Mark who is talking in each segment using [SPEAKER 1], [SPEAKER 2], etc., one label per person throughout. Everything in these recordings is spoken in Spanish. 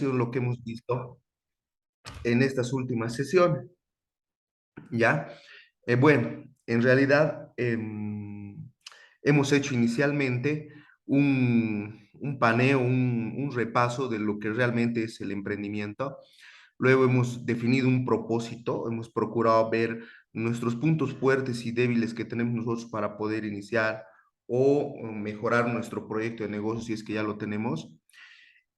[SPEAKER 1] lo que hemos visto en estas últimas sesiones, ¿ya? Bueno, en realidad hemos hecho inicialmente un paneo, un repaso de lo que realmente es el emprendimiento. Luego hemos definido un propósito, hemos procurado ver nuestros puntos fuertes y débiles que tenemos nosotros para poder iniciar o mejorar nuestro proyecto de negocio si es que ya lo tenemos.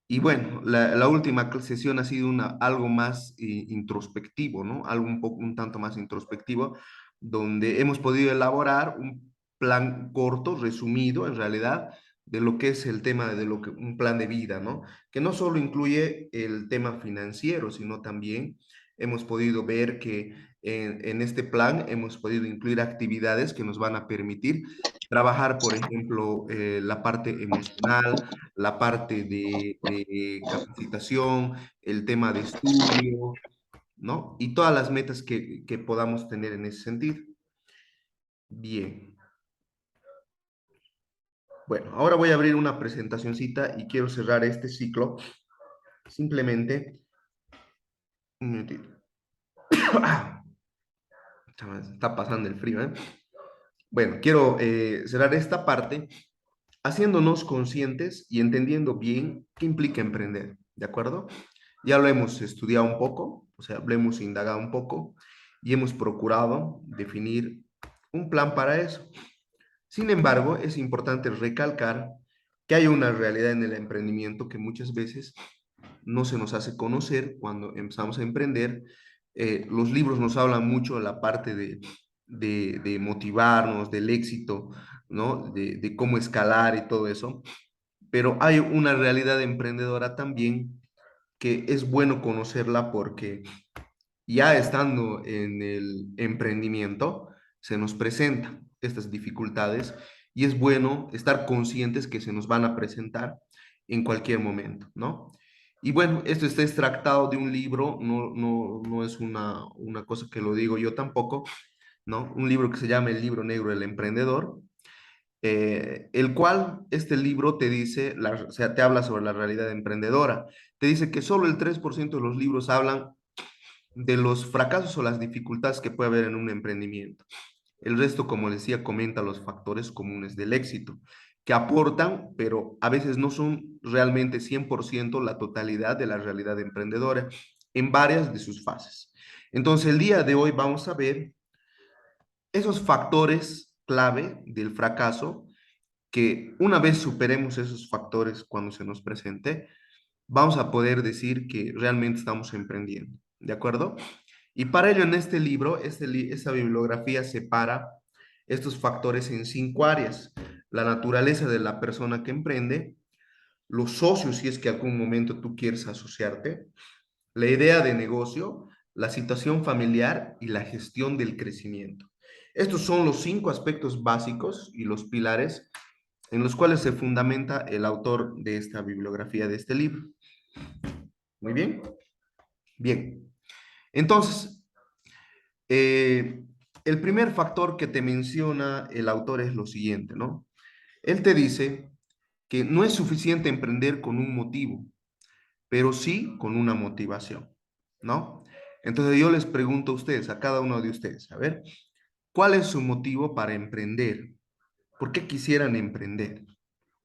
[SPEAKER 1] Y bueno, la última sesión ha sido algo más introspectivo, ¿no? Algo un tanto más introspectivo, donde hemos podido elaborar un plan corto, resumido en realidad, de lo que es el tema de un plan de vida, ¿no? Que no solo incluye el tema financiero, sino también hemos podido ver que en este plan hemos podido incluir actividades que nos van a permitir trabajar, por ejemplo, la parte emocional, la parte de capacitación, el tema de estudio, ¿no? Y todas las metas que podamos tener en ese sentido. Bien. Bueno, ahora voy a abrir una presentacioncita y quiero cerrar este ciclo. Simplemente, un minutito. Está pasando el frío, ¿eh? Bueno, quiero cerrar esta parte haciéndonos conscientes y entendiendo bien qué implica emprender, ¿de acuerdo? Ya lo hemos estudiado un poco, o sea, lo hemos indagado un poco y hemos procurado definir un plan para eso. Sin embargo, es importante recalcar que hay una realidad en el emprendimiento que muchas veces no se nos hace conocer cuando empezamos a emprender. Los libros nos hablan mucho de la parte de motivarnos, del éxito, ¿no? De cómo escalar y todo eso, pero hay una realidad emprendedora también que es bueno conocerla porque ya estando en el emprendimiento se nos presentan estas dificultades y es bueno estar conscientes que se nos van a presentar en cualquier momento, ¿no? Y bueno, esto está extractado de un libro, no es una cosa que lo digo yo tampoco, ¿no? Un libro que se llama El libro negro del emprendedor, el cual este libro te dice, o sea, te habla sobre la realidad emprendedora. Te dice que solo el 3% de los libros hablan de los fracasos o las dificultades que puede haber en un emprendimiento. El resto, como decía, comenta los factores comunes del éxito, que aportan, pero a veces no son realmente 100% la totalidad de la realidad emprendedora en varias de sus fases. Entonces, el día de hoy vamos a ver esos factores clave del fracaso que una vez superemos esos factores cuando se nos presente, vamos a poder decir que realmente estamos emprendiendo, ¿de acuerdo? Y para ello en este libro, esta bibliografía separa estos factores en 5 áreas: la naturaleza de la persona que emprende, los socios si es que algún momento tú quieres asociarte, la idea de negocio, la situación familiar y la gestión del crecimiento. Estos son los 5 aspectos básicos y los pilares en los cuales se fundamenta el autor de esta bibliografía, de este libro. Muy bien. Bien. Entonces, eh, el primer factor que te menciona el autor es lo siguiente, ¿no? Él te dice que no es suficiente emprender con un motivo, pero sí con una motivación, ¿no? Entonces yo les pregunto a ustedes, a cada uno de ustedes, a ver, ¿cuál es su motivo para emprender? ¿Por qué quisieran emprender?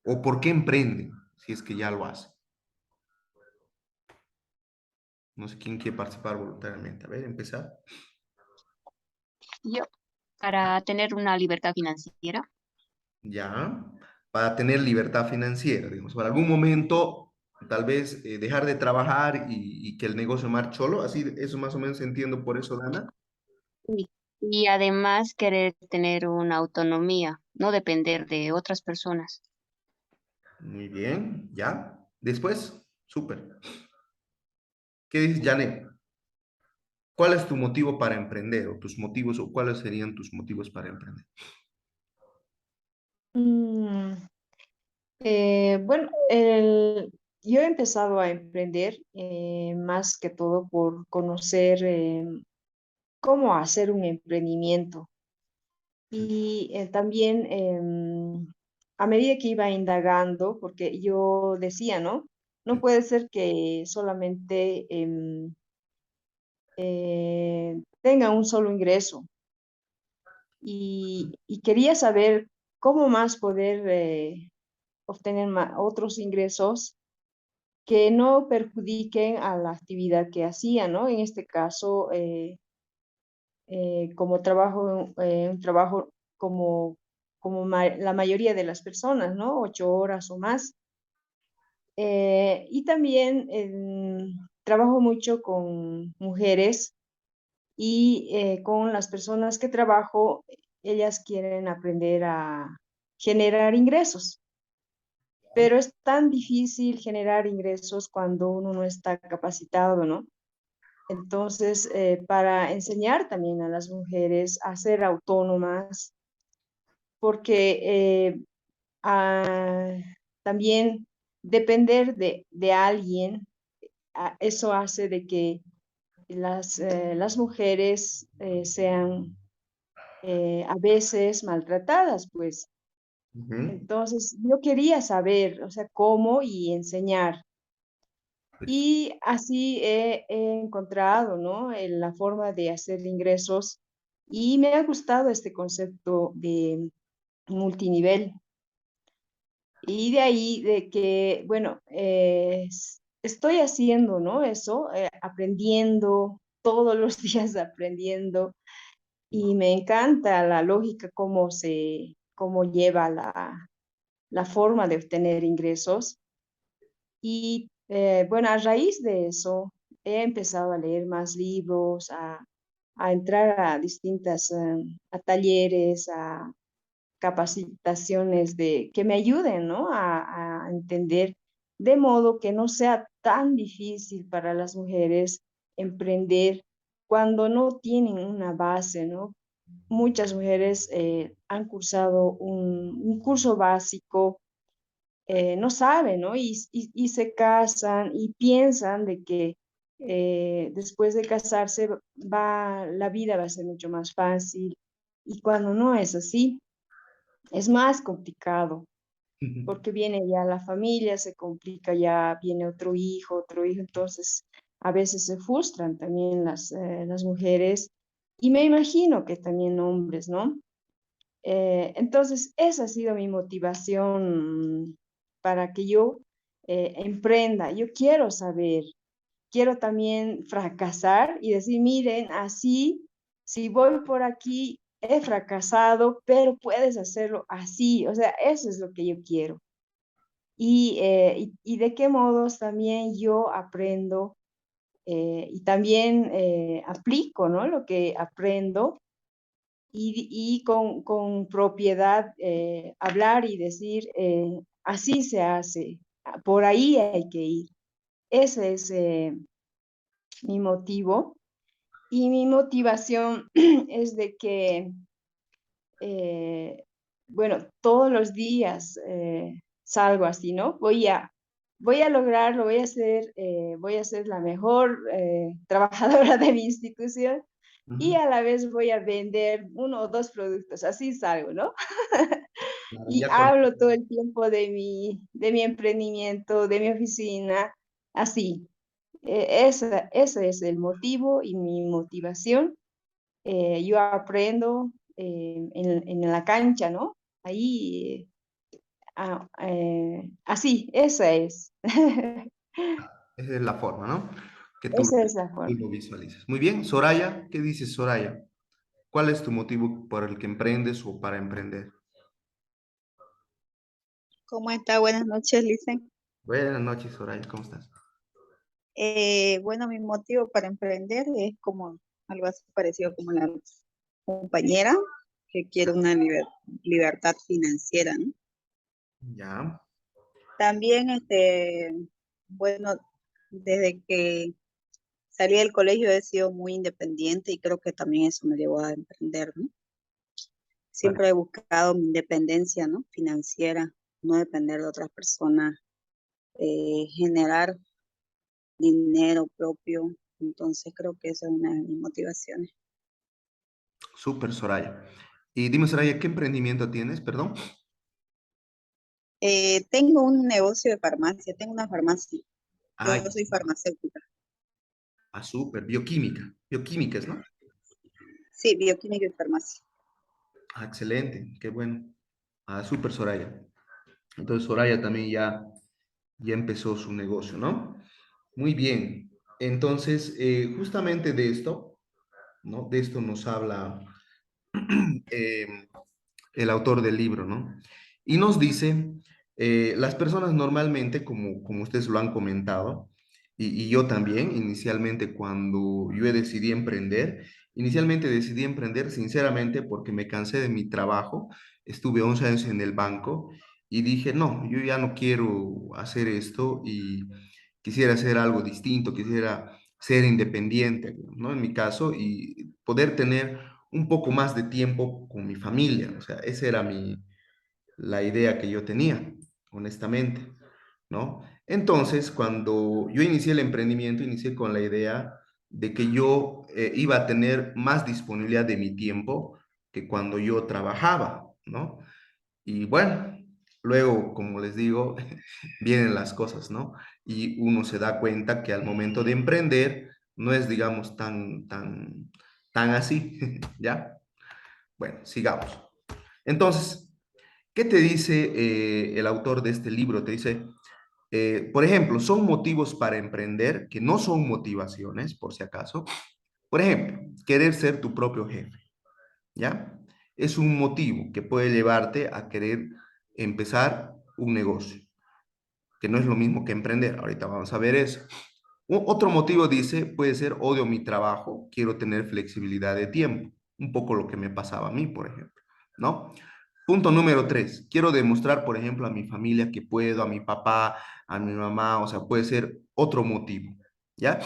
[SPEAKER 1] ¿O por qué emprenden, si es que ya lo hacen? No sé quién quiere participar voluntariamente. A ver, empezar.
[SPEAKER 2] Yo, para tener una libertad financiera.
[SPEAKER 1] Ya, para tener libertad financiera, digamos, para algún momento tal vez dejar de trabajar y que el negocio marche solo, así, eso más o menos entiendo por eso, Dana.
[SPEAKER 2] Y, y además querer tener una autonomía, no depender de otras personas.
[SPEAKER 1] Muy bien, ya. Después, súper. ¿Qué dices, Janet? ¿Cuál es tu motivo para emprender o tus motivos o cuáles serían tus motivos para emprender?
[SPEAKER 3] Mm, bueno, yo he empezado a emprender más que todo por conocer cómo hacer un emprendimiento y también a medida que iba indagando, porque yo decía, ¿no? No puede ser que solamente tenga un solo ingreso. Y quería saber cómo más poder obtener otros ingresos que no perjudiquen a la actividad que hacía, ¿no? En este caso, como trabajo, un trabajo como, la mayoría de las personas, ¿no? 8 horas o más. Y también trabajo mucho con mujeres y con las personas que trabajo, ellas quieren aprender a generar ingresos, pero es tan difícil generar ingresos cuando uno no está capacitado, ¿no? Entonces, para enseñar también a las mujeres a ser autónomas, porque a- también depender de alguien, eso hace de que las mujeres sean a veces maltratadas, pues.
[SPEAKER 1] Ujú.
[SPEAKER 3] Entonces, yo quería saber, o sea, cómo y enseñar. Y así he encontrado, ¿no? La forma de hacer ingresos y me ha gustado este concepto de multinivel. Y de ahí de que, bueno, estoy haciendo, ¿no? Eso, aprendiendo, todos los días aprendiendo y me encanta la lógica, cómo lleva la forma de obtener ingresos. Y bueno, a raíz de eso he empezado a leer más libros, a entrar a distintas, a talleres, a capacitaciones que me ayuden, ¿no? A entender de modo que no sea tan difícil para las mujeres emprender cuando no tienen una base, ¿no? Muchas mujeres han cursado un curso básico, no saben, ¿no? Y se casan y piensan de que después de casarse la vida va a ser mucho más fácil. Y cuando no es así, es más complicado,
[SPEAKER 1] Ujú.
[SPEAKER 3] porque viene ya la familia, se complica, ya viene otro hijo, entonces a veces se frustran también las mujeres y me imagino que también hombres, ¿no? Entonces, esa ha sido mi motivación para que yo emprenda. Yo quiero saber, quiero también fracasar y decir, miren, así, si voy por aquí, he fracasado, pero puedes hacerlo así. O sea, eso es lo que yo quiero. Y de qué modos también yo aprendo y también aplico, ¿no? Lo que aprendo y con propiedad hablar y decir, así se hace, por ahí hay que ir. Ese es mi motivo. Y mi motivación es de que, eh, bueno, todos los días salgo así, ¿no? Voy a lograrlo, voy a ser la mejor trabajadora de mi institución y
[SPEAKER 1] Ujú.
[SPEAKER 3] a la vez voy a vender uno o dos productos, así salgo, ¿no?
[SPEAKER 1] Claro,
[SPEAKER 3] Y
[SPEAKER 1] ya con...
[SPEAKER 3] hablo todo el tiempo de mi emprendimiento, de mi oficina, así. Ese es el motivo y mi motivación. Yo aprendo en la cancha, ¿no? Ahí, así, esa es.
[SPEAKER 1] Esa es la forma, ¿no? Que
[SPEAKER 3] Esa es la
[SPEAKER 1] tú
[SPEAKER 3] forma.
[SPEAKER 1] lo visualizas. Muy bien, Soraya, ¿qué dices, Soraya? ¿Cuál es tu motivo por el que emprendes o para emprender?
[SPEAKER 4] ¿Cómo está? Buenas noches, Licen.
[SPEAKER 1] Buenas noches, Soraya, ¿cómo estás?
[SPEAKER 4] Bueno, mi motivo para emprender es como algo así parecido como la compañera que quiere una libertad financiera, ¿no?
[SPEAKER 1] Ya,
[SPEAKER 4] También, bueno, desde que salí del colegio he sido muy independiente y creo que también eso me llevó a emprender, ¿no?
[SPEAKER 1] para,
[SPEAKER 4] Siempre he buscado mi independencia, ¿no? Financiera, no depender de otras personas, generar dinero propio. Entonces creo que esa es una de mis motivaciones.
[SPEAKER 1] súper, Soraya. Y dime, Soraya, ¿qué emprendimiento tienes, perdón?
[SPEAKER 4] Tengo un negocio de farmacia, tengo una farmacia.
[SPEAKER 1] Ah,
[SPEAKER 4] Yo soy farmacéutica.
[SPEAKER 1] súper, bioquímica, bioquímicas, ¿no?
[SPEAKER 4] Sí, bioquímica y farmacia.
[SPEAKER 1] Ah, excelente, qué bueno. Ah, súper, Soraya. Entonces, Soraya también ya empezó su negocio, ¿no? Muy bien. Entonces, justamente de esto, ¿no? De esto nos habla eh, el autor del libro, ¿no? Y nos dice, las personas normalmente, como ustedes lo han comentado, y yo también, inicialmente cuando yo decidí emprender, inicialmente decidí emprender sinceramente porque me cansé de mi trabajo, estuve 11 años en el banco y dije, no, yo ya no quiero hacer esto y quisiera hacer algo distinto, quisiera ser independiente, ¿no? En mi caso, y poder tener un poco más de tiempo con mi familia. O sea, esa era la idea que yo tenía, honestamente, ¿no? Entonces, cuando yo inicié el emprendimiento, inicié con la idea de que yo iba a tener más disponibilidad de mi tiempo que cuando yo trabajaba, ¿no? Y bueno, luego, como les digo, vienen las cosas, ¿no? Y uno se da cuenta que al momento de emprender no es, digamos, tan así, ¿ya? Bueno, sigamos. Entonces, ¿qué te dice el autor de este libro? Te dice, por ejemplo, son motivos para emprender que no son motivaciones, por si acaso. Por ejemplo, querer ser tu propio jefe, ¿ya? Es un motivo que puede llevarte a querer empezar un negocio, que no es lo mismo que emprender. Ahorita vamos a ver eso. Otro motivo dice, puede ser odio mi trabajo, quiero tener flexibilidad de tiempo, un poco lo que me pasaba a mí, por ejemplo, ¿no? Punto número 3, quiero demostrar, por ejemplo, a mi familia que puedo, a mi papá, a mi mamá, o sea, puede ser otro motivo, ¿ya?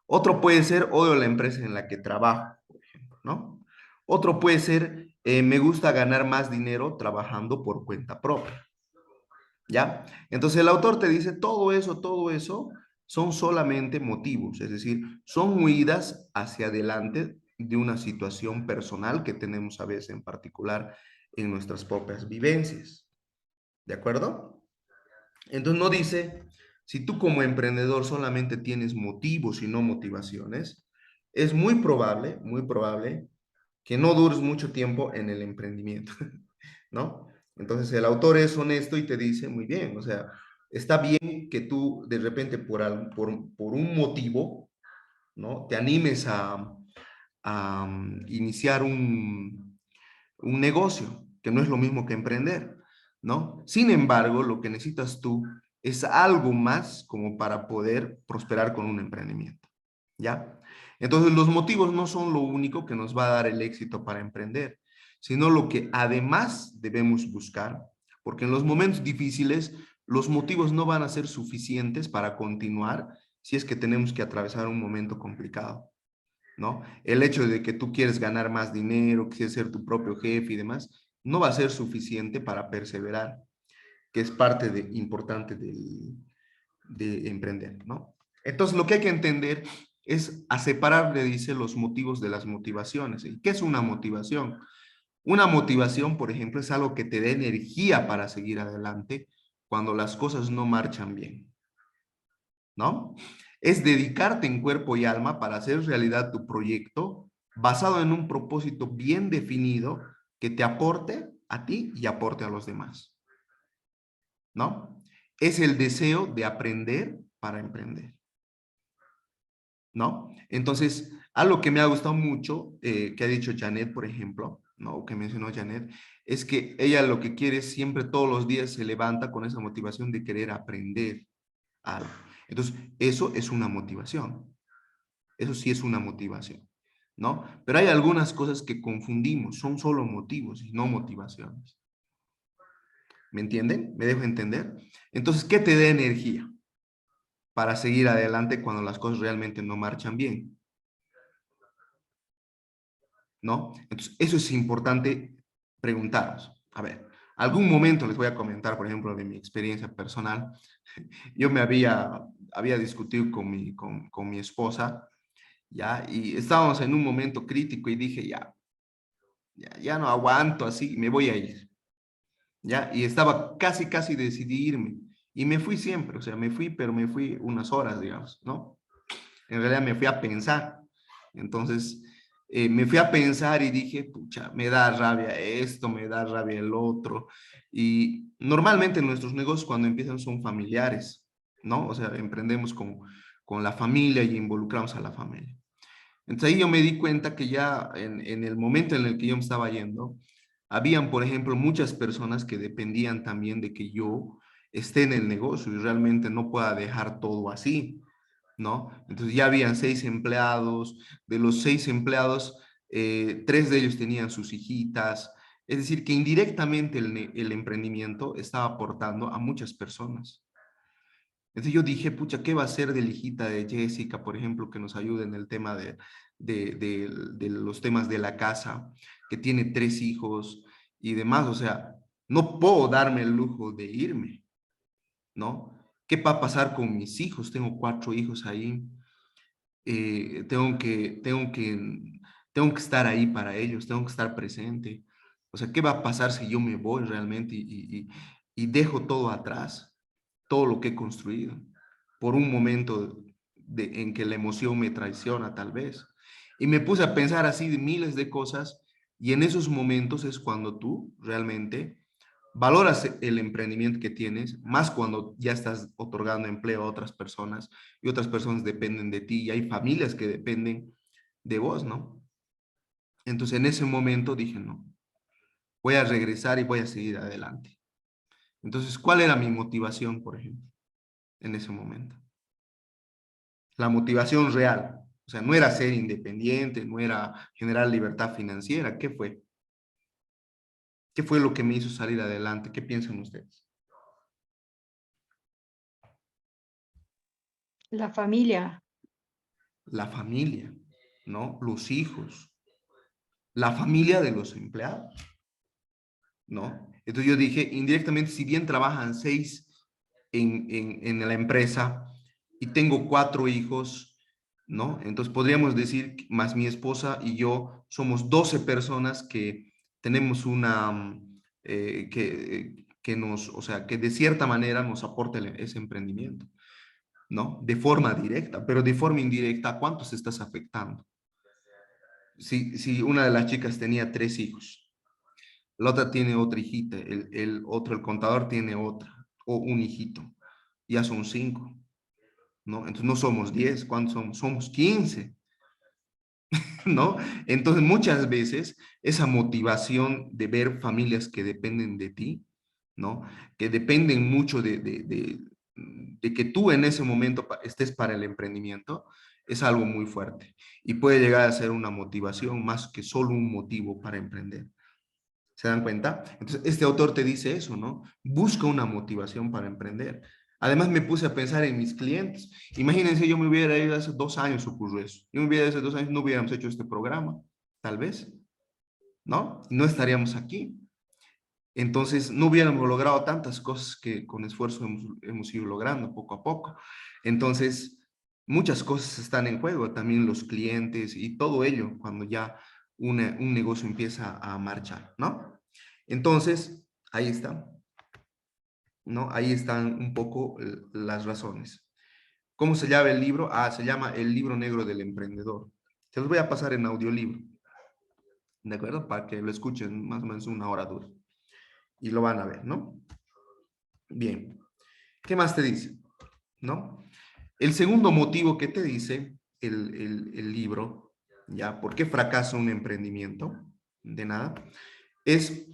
[SPEAKER 1] Otro puede ser odio la empresa en la que trabajo, por ejemplo, ¿no? Otro puede ser me gusta ganar más dinero trabajando por cuenta propia. ¿Ya? Entonces el autor te dice, todo eso son solamente motivos, es decir, son huidas hacia adelante de una situación personal que tenemos a veces en particular en nuestras propias vivencias. ¿De acuerdo? Entonces no dice, si tú como emprendedor solamente tienes motivos y no motivaciones, es muy probable que no dures mucho tiempo en el emprendimiento, ¿no? Entonces el autor es honesto y te dice, muy bien, o sea, está bien que tú de repente por un motivo, ¿no? Te animes a iniciar un negocio, que no es lo mismo que emprender, ¿no? Sin embargo, lo que necesitas tú es algo más como para poder prosperar con un emprendimiento, ¿ya? Entonces, los motivos no son lo único que nos va a dar el éxito para emprender, sino lo que además debemos buscar, porque en los momentos difíciles, los motivos no van a ser suficientes para continuar si es que tenemos que atravesar un momento complicado. ¿No? El hecho de que tú quieres ganar más dinero, quieres ser tu propio jefe y demás, no va a ser suficiente para perseverar, que es parte importante de emprender, ¿no? Entonces, lo que hay que entender es a separar, le dice, los motivos de las motivaciones. ¿Y qué es una motivación? Una motivación, por ejemplo, es algo que te dé energía para seguir adelante cuando las cosas no marchan bien, ¿no? Es dedicarte en cuerpo y alma para hacer realidad tu proyecto basado en un propósito bien definido que te aporte a ti y aporte a los demás, ¿no? Es el deseo de aprender para emprender, ¿no? Entonces, algo que me ha gustado mucho, que ha dicho Janet, por ejemplo, ¿no? Que mencionó Janet, es que ella lo que quiere es siempre todos los días se levanta con esa motivación de querer aprender algo. Entonces, eso es una motivación. Eso sí es una motivación, ¿no? Pero hay algunas cosas que confundimos, son solo motivos y no motivaciones. ¿Me entienden? ¿Me dejo entender? Entonces, ¿qué te da energía para seguir adelante cuando las cosas realmente no marchan bien? ¿No? Entonces, eso es importante preguntaros. A ver, algún momento les voy a comentar, por ejemplo, de mi experiencia personal. Yo había discutido con mi esposa, ¿ya? Y estábamos en un momento crítico y dije, ya no aguanto así, me voy a ir, ¿ya? Y estaba casi de decidirme. Y me fui siempre, o sea, me fui, pero me fui unas horas, digamos, ¿no? En realidad me fui a pensar. Entonces, me fui a pensar y dije, pucha, me da rabia esto, me da rabia el otro. Y normalmente nuestros negocios cuando empiezan son familiares, ¿no? O sea, emprendemos con la familia y involucramos a la familia. Entonces ahí yo me di cuenta que ya en el momento en el que yo me estaba yendo, habían, por ejemplo, muchas personas que dependían también de que yo esté en el negocio y realmente no pueda dejar todo así, ¿no? Entonces ya habían 6 empleados, de los 6 empleados, 3 de ellos tenían sus hijitas, es decir, que indirectamente el emprendimiento estaba aportando a muchas personas. Entonces yo dije, pucha, ¿qué va a ser de la hijita de Jessica, por ejemplo, que nos ayude en el tema de los temas de la casa, que tiene 3 hijos y demás? O sea, no puedo darme el lujo de irme, ¿no? ¿Qué va a pasar con mis hijos? Tengo 4 hijos ahí. Tengo que estar ahí para ellos, tengo que estar presente. O sea, ¿qué va a pasar si yo me voy realmente y dejo todo atrás, todo lo que he construido, por un momento en que la emoción me traiciona tal vez? Y me puse a pensar así de miles de cosas y en esos momentos es cuando tú realmente valoras el emprendimiento que tienes, más cuando ya estás otorgando empleo a otras personas y otras personas dependen de ti y hay familias que dependen de vos, ¿no? Entonces en ese momento dije, no, voy a regresar y voy a seguir adelante. Entonces, ¿cuál era mi motivación, por ejemplo, en ese momento? La motivación real. O sea, no era ser independiente, no era generar libertad financiera. ¿Qué fue? ¿Qué fue lo que me hizo salir adelante? ¿Qué piensan ustedes?
[SPEAKER 3] La familia.
[SPEAKER 1] La familia, ¿no? Los hijos, la familia de los empleados, ¿no? Entonces yo dije, indirectamente, si bien trabajan 6 en la empresa y tengo 4 hijos, ¿no? Entonces podríamos decir, más mi esposa y yo somos 12 personas que tenemos que nos, o sea, que de cierta manera nos aporta ese emprendimiento, ¿no? De forma directa, pero de forma indirecta, ¿a cuántos estás afectando? Si una de las chicas tenía 3 hijos, la otra tiene otra hijita, el otro, el contador tiene otra, o un hijito, ya son 5, ¿no? Entonces no somos 10, ¿cuántos somos? Somos 15, ¿no? Entonces muchas veces esa motivación de ver familias que dependen de ti, ¿no? Que dependen mucho de que tú en ese momento estés para el emprendimiento, es algo muy fuerte y puede llegar a ser una motivación más que solo un motivo para emprender. ¿Se dan cuenta? Entonces, este autor te dice eso, ¿no? Busca una motivación para emprender. Además, me puse a pensar en mis clientes. Imagínense, yo me hubiera ido hace 2 años, ocurrió eso. Yo me hubiera ido hace 2 años, no hubiéramos hecho este programa, tal vez, ¿no? No estaríamos aquí. Entonces, no hubiéramos logrado tantas cosas que con esfuerzo hemos ido logrando poco a poco. Entonces, muchas cosas están en juego, también los clientes y todo ello, cuando ya un negocio empieza a marchar, ¿no? Entonces, ahí está, ¿no? Ahí están un poco las razones. ¿Cómo se llama el libro? Ah, se llama El libro negro del emprendedor. Se los voy a pasar en audiolibro, ¿de acuerdo? Para que lo escuchen más o menos 1 hora dura. Y lo van a ver, ¿no? Bien. ¿Qué más te dice? ¿No? El segundo motivo que te dice el libro, ¿ya? ¿Por qué fracasa un emprendimiento? De nada. Es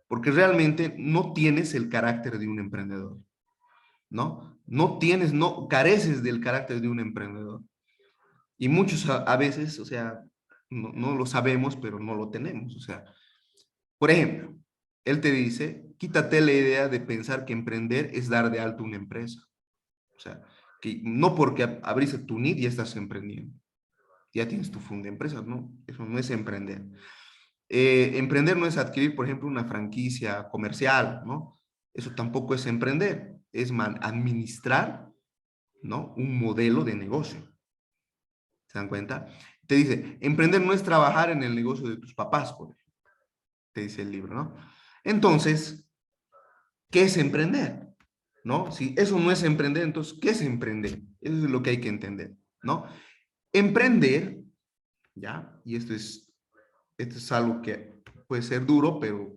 [SPEAKER 1] porque realmente no tienes el carácter de un emprendedor, ¿no? No careces del carácter de un emprendedor. Y muchos a veces, o sea, no lo sabemos, pero no lo tenemos. O sea, por ejemplo, él te dice, quítate la idea de pensar que emprender es dar de alto una empresa. O sea, que no porque abriste tu NIT ya estás emprendiendo. Ya tienes tu fondo de empresa, ¿no? Eso no es emprender. Emprender no es adquirir, por ejemplo, una franquicia comercial, ¿no? Eso tampoco es emprender, es administrar, ¿no? Un modelo de negocio. ¿Se dan cuenta? Te dice, emprender no es trabajar en el negocio de tus papás, por ejemplo, te dice el libro, ¿no? Entonces, ¿qué es emprender? ¿no? Si eso no es emprender, entonces, ¿qué es emprender? Eso es lo que hay que entender, ¿no? Emprender, ¿ya? Y esto es algo que puede ser duro, pero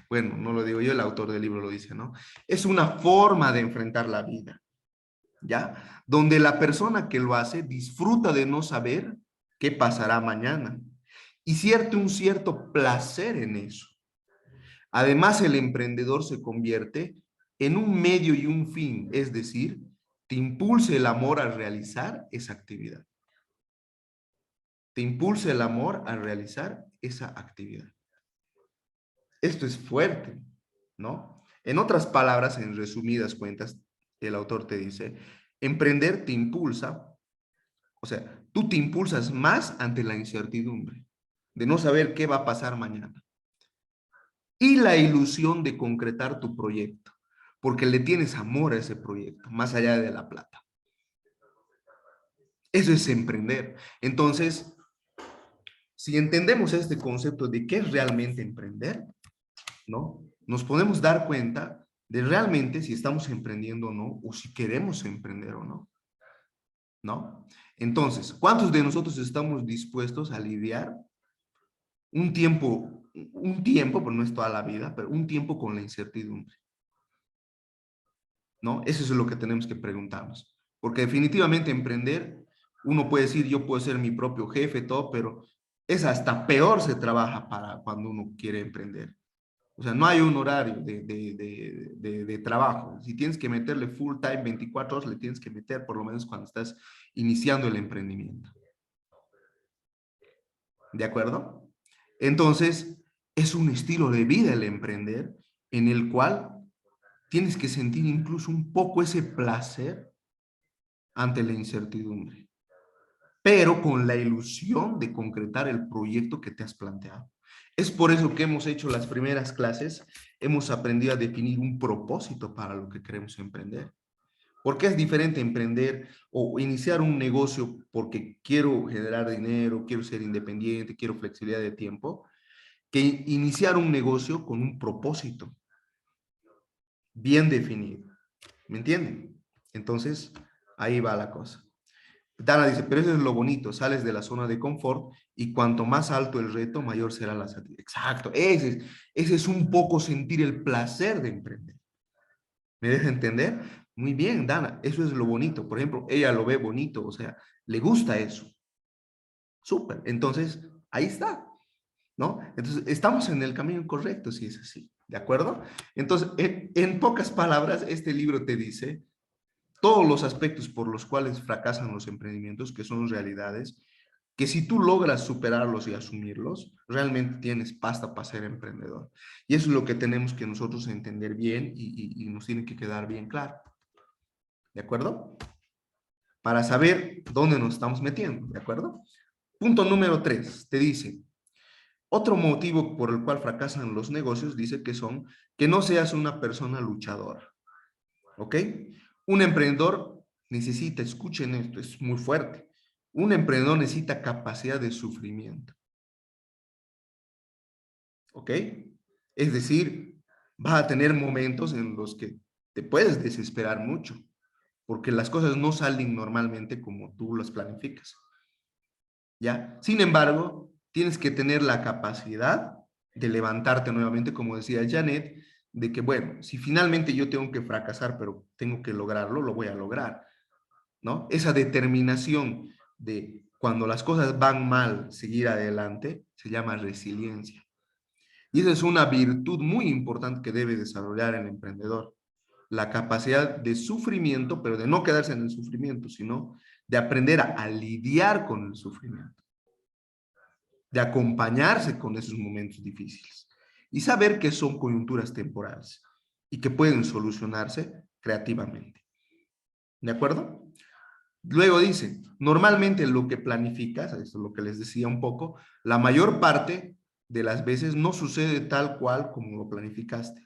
[SPEAKER 1] bueno, no lo digo yo, el autor del libro lo dice, ¿no? Es una forma de enfrentar la vida, ¿ya? Donde la persona que lo hace disfruta de no saber qué pasará mañana y un cierto placer en eso. Además, el emprendedor se convierte en un medio y un fin, es decir, te impulsa el amor a realizar esa actividad. Te impulsa el amor a realizar esa actividad. Esto es fuerte, ¿no? En otras palabras, en resumidas cuentas, el autor te dice, emprender te impulsa, o sea, tú te impulsas más ante la incertidumbre de no saber qué va a pasar mañana y la ilusión de concretar tu proyecto, porque le tienes amor a ese proyecto, más allá de la plata. Eso es emprender. Entonces, si entendemos este concepto de qué es realmente emprender, ¿no? Nos podemos dar cuenta de realmente si estamos emprendiendo o no, o si queremos emprender o no, ¿no? Entonces, ¿cuántos de nosotros estamos dispuestos a lidiar un tiempo, pero no es toda la vida, pero un tiempo con la incertidumbre, ¿no? Eso es lo que tenemos que preguntarnos, porque definitivamente emprender, uno puede decir, yo puedo ser mi propio jefe, todo, pero es hasta peor se trabaja para cuando uno quiere emprender. O sea, no hay un horario de trabajo. Si tienes que meterle full time, 24 horas, le tienes que meter por lo menos cuando estás iniciando el emprendimiento. ¿De acuerdo? Entonces, es un estilo de vida el emprender en el cual tienes que sentir incluso un poco ese placer ante la incertidumbre, pero con la ilusión de concretar el proyecto que te has planteado. Es por eso que hemos hecho las primeras clases, hemos aprendido a definir un propósito para lo que queremos emprender. ¿Por qué es diferente emprender o iniciar un negocio porque quiero generar dinero, quiero ser independiente, quiero flexibilidad de tiempo, que iniciar un negocio con un propósito bien definido? ¿Me entienden? Entonces, ahí va la cosa. Dana dice, pero eso es lo bonito, sales de la zona de confort y cuanto más alto el reto, mayor será la satisfacción. Exacto, ese es un poco sentir el placer de emprender. ¿Me deja entender? Muy bien, Dana, eso es lo bonito. Por ejemplo, ella lo ve bonito, o sea, le gusta eso. Súper, entonces, ahí está, ¿no? Entonces, estamos en el camino correcto si es así, ¿de acuerdo? Entonces, en pocas palabras, este libro te dice todos los aspectos por los cuales fracasan los emprendimientos, que son realidades, que si tú logras superarlos y asumirlos, realmente tienes pasta para ser emprendedor. Y eso es lo que tenemos que nosotros entender bien y nos tiene que quedar bien claro. ¿De acuerdo? Para saber dónde nos estamos metiendo. ¿De acuerdo? Punto número 3, te dice, otro motivo por el cual fracasan los negocios, dice que son que no seas una persona luchadora. ¿Ok? Un emprendedor necesita, escuchen esto, es muy fuerte. Un emprendedor necesita capacidad de sufrimiento. ¿Ok? Es decir, vas a tener momentos en los que te puedes desesperar mucho, porque las cosas no salen normalmente como tú las planificas. ¿Ya? Sin embargo, tienes que tener la capacidad de levantarte nuevamente, como decía Janet, de que, bueno, si finalmente yo tengo que fracasar, pero tengo que lograrlo, lo voy a lograr, ¿no? Esa determinación de cuando las cosas van mal, seguir adelante, se llama resiliencia. Y esa es una virtud muy importante que debe desarrollar el emprendedor. La capacidad de sufrimiento, pero de no quedarse en el sufrimiento, sino de aprender a lidiar con el sufrimiento, de acompañarse con esos momentos difíciles y saber que son coyunturas temporales y que pueden solucionarse creativamente. ¿De acuerdo? Luego dice, normalmente lo que planificas, esto es lo que les decía un poco, la mayor parte de las veces no sucede tal cual como lo planificaste.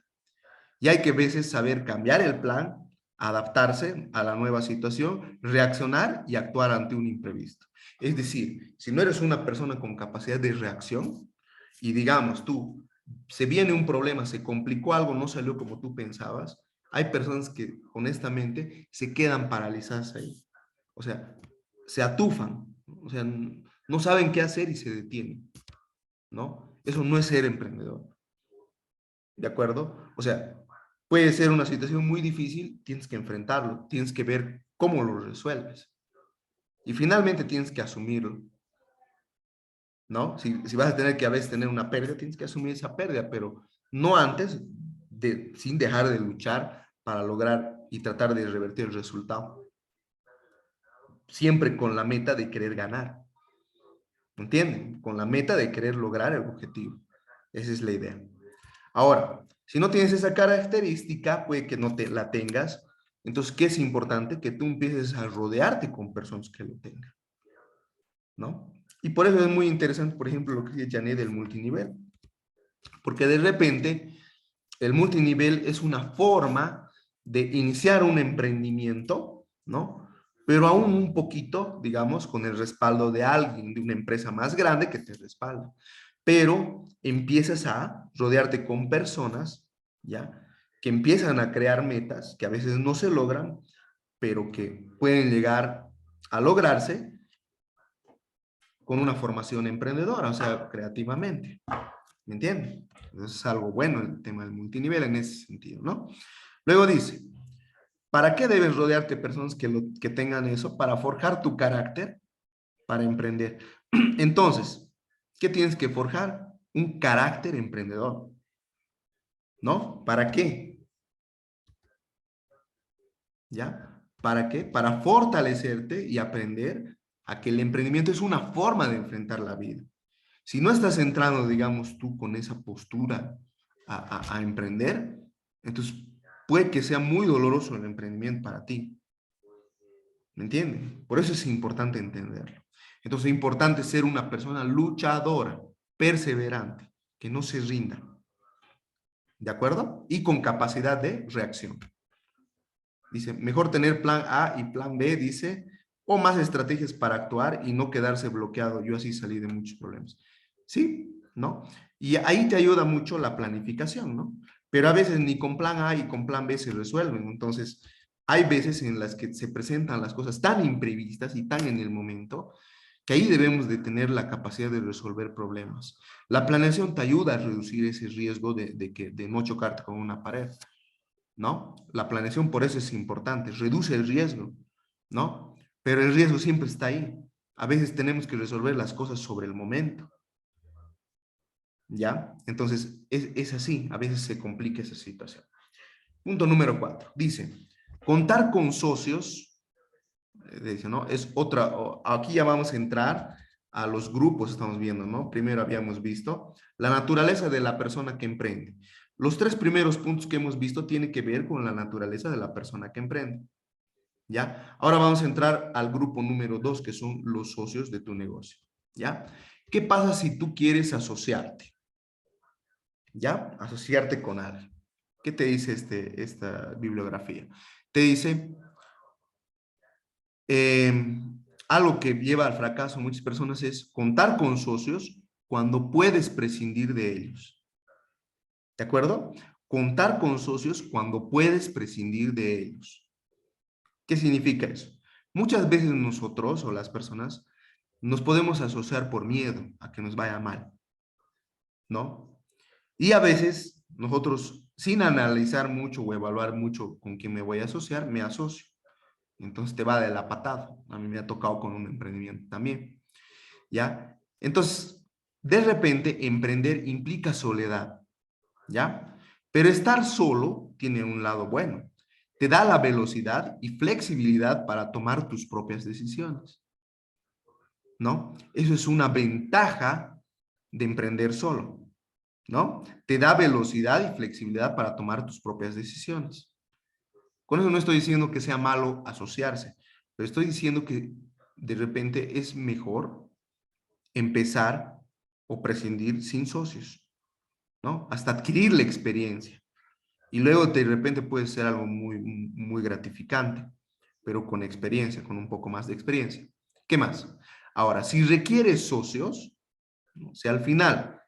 [SPEAKER 1] Y hay que a veces saber cambiar el plan, adaptarse a la nueva situación, reaccionar y actuar ante un imprevisto. Es decir, si no eres una persona con capacidad de reacción y digamos tú, se viene un problema, se complicó algo, no salió como tú pensabas, hay personas que honestamente se quedan paralizadas ahí. O sea, se atufan, o sea, no saben qué hacer y se detienen, ¿no? Eso no es ser emprendedor, ¿de acuerdo? O sea, puede ser una situación muy difícil, tienes que enfrentarlo, tienes que ver cómo lo resuelves y finalmente tienes que asumirlo, ¿no? Si vas a tener que a veces tener una pérdida, tienes que asumir esa pérdida, pero no antes, sin dejar de luchar para lograr y tratar de revertir el resultado. Siempre con la meta de querer ganar, ¿entienden? Con la meta de querer lograr el objetivo. Esa es la idea. Ahora, si no tienes esa característica, puede que no la tengas. Entonces, ¿qué es importante? Que tú empieces a rodearte con personas que lo tengan, ¿no? Y por eso es muy interesante, por ejemplo, lo que dice Janet del multinivel. Porque de repente, el multinivel es una forma de iniciar un emprendimiento, ¿no? Pero aún un poquito, digamos, con el respaldo de alguien, de una empresa más grande que te respalda. Pero empiezas a rodearte con personas, ¿ya? Que empiezan a crear metas que a veces no se logran, pero que pueden llegar a lograrse con una formación emprendedora, o sea, creativamente. ¿Me entienden? Entonces es algo bueno el tema del multinivel en ese sentido, ¿no? Luego dice, ¿para qué debes rodearte de personas que tengan eso? Para forjar tu carácter, para emprender. Entonces, ¿qué tienes que forjar? Un carácter emprendedor, ¿no? ¿Para qué? ¿Ya? ¿Para qué? Para fortalecerte y aprender a que el emprendimiento es una forma de enfrentar la vida. Si no estás entrando, digamos, tú con esa postura a emprender, entonces puede que sea muy doloroso el emprendimiento para ti. ¿Me entienden? Por eso es importante entenderlo. Entonces es importante ser una persona luchadora, perseverante, que no se rinda. ¿De acuerdo? Y con capacidad de reacción. Dice, mejor tener plan A y plan B, dice, o más estrategias para actuar y no quedarse bloqueado. Yo así salí de muchos problemas. ¿Sí? ¿No? Y ahí te ayuda mucho la planificación, ¿no? Pero a veces ni con plan A y con plan B se resuelven. Entonces, hay veces en las que se presentan las cosas tan imprevistas y tan en el momento que ahí debemos de tener la capacidad de resolver problemas. La planeación te ayuda a reducir ese riesgo de no chocarte con una pared, ¿no? La planeación por eso es importante, reduce el riesgo, ¿no? Pero el riesgo siempre está ahí. A veces tenemos que resolver las cosas sobre el momento, ¿ya? Entonces, es así, a veces se complica esa situación. Punto número 4, dice, contar con socios, dice, ¿no? Es otra, aquí ya vamos a entrar a los grupos, estamos viendo, ¿no? Primero habíamos visto la naturaleza de la persona que emprende. Los 3 primeros puntos que hemos visto tienen que ver con la naturaleza de la persona que emprende, ¿ya? Ahora vamos a entrar al grupo número 2, que son los socios de tu negocio, ¿ya? ¿Qué pasa si tú quieres asociarte? ¿Ya? Asociarte con alguien. ¿Qué te dice esta bibliografía? Te dice, algo que lleva al fracaso a muchas personas es contar con socios cuando puedes prescindir de ellos. ¿De acuerdo? Contar con socios cuando puedes prescindir de ellos. ¿Qué significa eso? Muchas veces nosotros o las personas nos podemos asociar por miedo a que nos vaya mal, ¿no? Y a veces nosotros, sin analizar mucho o evaluar mucho con quién me voy a asociar, me asocio. Entonces te va de la patada. A mí me ha tocado con un emprendimiento también, ¿ya? Entonces, de repente, emprender implica soledad, ¿ya? Pero estar solo tiene un lado bueno. Te da la velocidad y flexibilidad para tomar tus propias decisiones, ¿no? Eso es una ventaja de emprender solo, ¿no? Te da velocidad y flexibilidad para tomar tus propias decisiones. Con eso no estoy diciendo que sea malo asociarse, pero estoy diciendo que de repente es mejor empezar o prescindir sin socios, ¿no? Hasta adquirir la experiencia. Y luego de repente puede ser algo muy gratificante, pero con experiencia, con un poco más de experiencia. ¿Qué más? Ahora, si requieres socios, ¿no? Si al final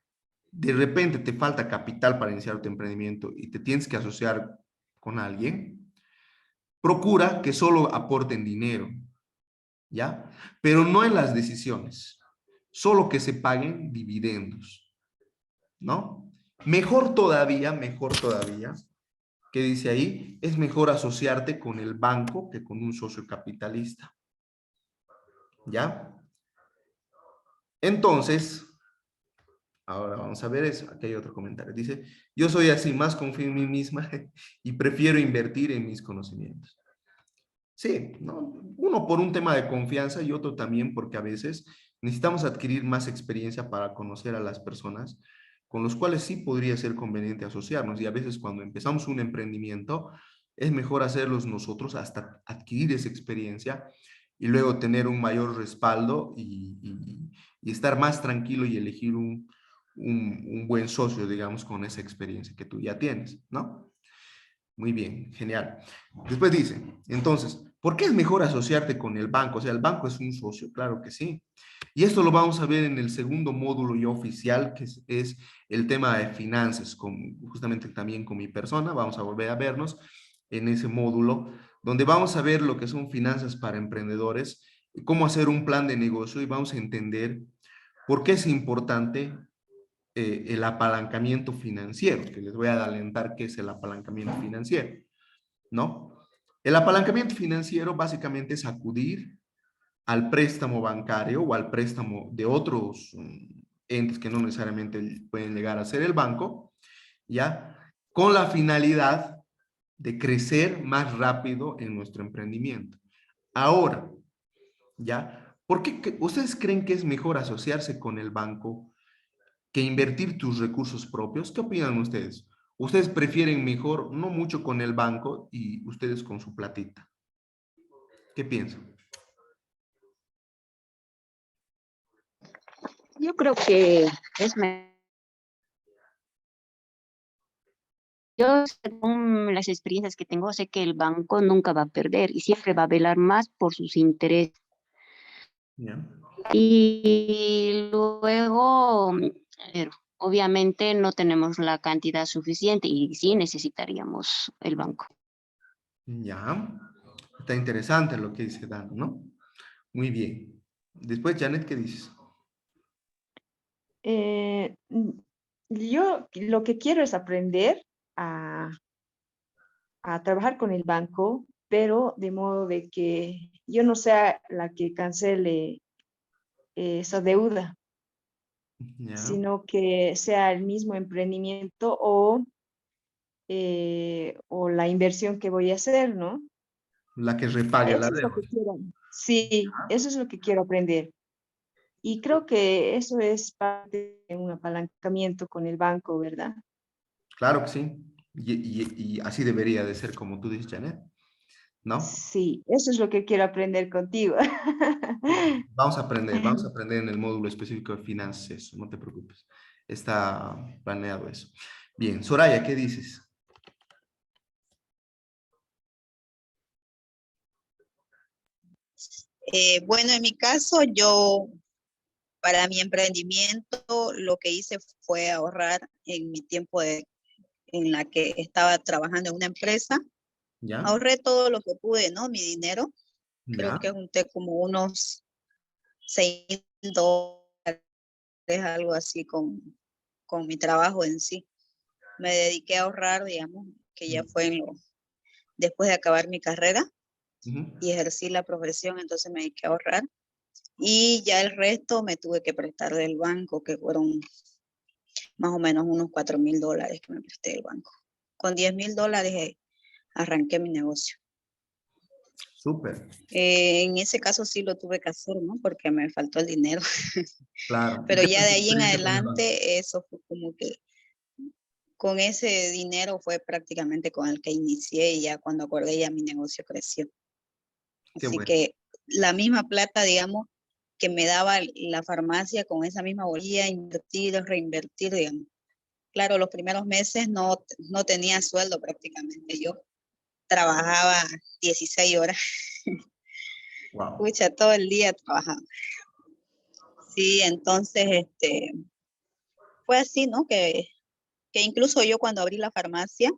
[SPEAKER 1] de repente te falta capital para iniciar tu emprendimiento y te tienes que asociar con alguien, procura que solo aporten dinero, ¿ya? Pero no en las decisiones, solo que se paguen dividendos, ¿no? Mejor todavía, ¿qué dice ahí? Es mejor asociarte con el banco que con un socio capitalista, ¿ya? Entonces, ahora vamos a ver eso. Aquí hay otro comentario. Dice, yo soy así, más confío en mí misma y prefiero invertir en mis conocimientos. Sí, ¿no? Uno por un tema de confianza y otro también porque a veces necesitamos adquirir más experiencia para conocer a las personas con los cuales sí podría ser conveniente asociarnos. Y a veces cuando empezamos un emprendimiento es mejor hacerlos nosotros hasta adquirir esa experiencia y luego tener un mayor respaldo y estar más tranquilo y elegir un buen socio, digamos, con esa experiencia que tú ya tienes, ¿no? Muy bien, genial. Después dice, entonces, ¿por qué es mejor asociarte con el banco? O sea, el banco es un socio, claro que sí. Y esto lo vamos a ver en el segundo módulo ya oficial, que es el tema de finanzas, justamente también con mi persona. Vamos a volver a vernos en ese módulo, donde vamos a ver lo que son finanzas para emprendedores, cómo hacer un plan de negocio y vamos a entender por qué es importante el apalancamiento financiero, que les voy a adelantar qué es el apalancamiento financiero, ¿no? El apalancamiento financiero básicamente es acudir al préstamo bancario o al préstamo de otros entes que no necesariamente pueden llegar a ser el banco, ¿ya? Con la finalidad de crecer más rápido en nuestro emprendimiento. Ahora, ¿ya? ¿Por qué ustedes creen que es mejor asociarse con el banco que invertir tus recursos propios? ¿Qué opinan ustedes? ¿Ustedes prefieren mejor, no mucho con el banco y ustedes con su platita? ¿Qué piensan?
[SPEAKER 2] Yo creo que es me- yo según las experiencias que tengo, sé que el banco nunca va a perder y siempre va a velar más por sus intereses.
[SPEAKER 1] ¿Ya?
[SPEAKER 2] Y luego, obviamente no tenemos la cantidad suficiente y sí necesitaríamos el banco.
[SPEAKER 1] Ya. Está interesante lo que dice Dan, ¿no? Muy bien. Después, Janet, ¿qué dices?
[SPEAKER 3] Eh, mm, yo lo que quiero es aprender a, a trabajar con el banco, pero de modo de que yo no sea la que cancele esa deuda,
[SPEAKER 1] Ya.
[SPEAKER 3] sino que sea el mismo emprendimiento o la inversión que voy a hacer, ¿no?
[SPEAKER 1] La que repague la
[SPEAKER 3] Eso es lo
[SPEAKER 1] deuda.
[SPEAKER 3] que quiero. Sí, eso es lo que quiero aprender. Y creo que eso es parte de un apalancamiento con el banco, ¿verdad?
[SPEAKER 1] Claro que sí. Y así debería de ser como tú dices, Janet, ¿no?
[SPEAKER 3] Sí, eso es lo que quiero aprender contigo.
[SPEAKER 1] Vamos a aprender en el módulo específico de finanzas, eso, no te preocupes. Está planeado eso. Bien, Soraya, ¿qué dices?
[SPEAKER 4] Bueno, en mi caso, yo para mi emprendimiento lo que hice fue ahorrar en mi tiempo en la que estaba trabajando en una empresa.
[SPEAKER 1] ¿Ya?
[SPEAKER 4] Ahorré todo lo que pude, ¿no? Mi dinero. Creo
[SPEAKER 1] ¿Ya?
[SPEAKER 4] que junté como unos $6, algo así con mi trabajo en sí. Me dediqué a ahorrar, digamos, que ya fue después de acabar mi carrera
[SPEAKER 1] Ujú.
[SPEAKER 4] y ejercí la profesión, entonces me dediqué a ahorrar. Y ya el resto me tuve que prestar del banco, que fueron más o menos unos $4,000 que me presté del banco. Con $10,000 arranqué mi negocio.
[SPEAKER 1] Súper,
[SPEAKER 4] En ese caso sí lo tuve que hacer, ¿no? Porque me faltó el dinero.
[SPEAKER 1] claro. ¿Y
[SPEAKER 4] Pero
[SPEAKER 1] qué
[SPEAKER 4] ya
[SPEAKER 1] tal
[SPEAKER 4] de
[SPEAKER 1] tu
[SPEAKER 4] ahí en
[SPEAKER 1] experiencia con el banco?
[SPEAKER 4] adelante, eso fue como que con ese dinero fue prácticamente con el que inicié y ya cuando acordé ya mi negocio creció.
[SPEAKER 1] Qué
[SPEAKER 4] Así
[SPEAKER 1] bueno.
[SPEAKER 4] que la misma plata, digamos, que me daba la farmacia con esa misma bolilla, invertir, reinvertir, digamos. Claro, los primeros meses no tenía sueldo prácticamente. Yo trabajaba 16 horas,
[SPEAKER 1] Wow.
[SPEAKER 4] escucha, todo el día trabajaba. Sí, entonces, fue así, ¿no? Que incluso yo cuando abrí la farmacia,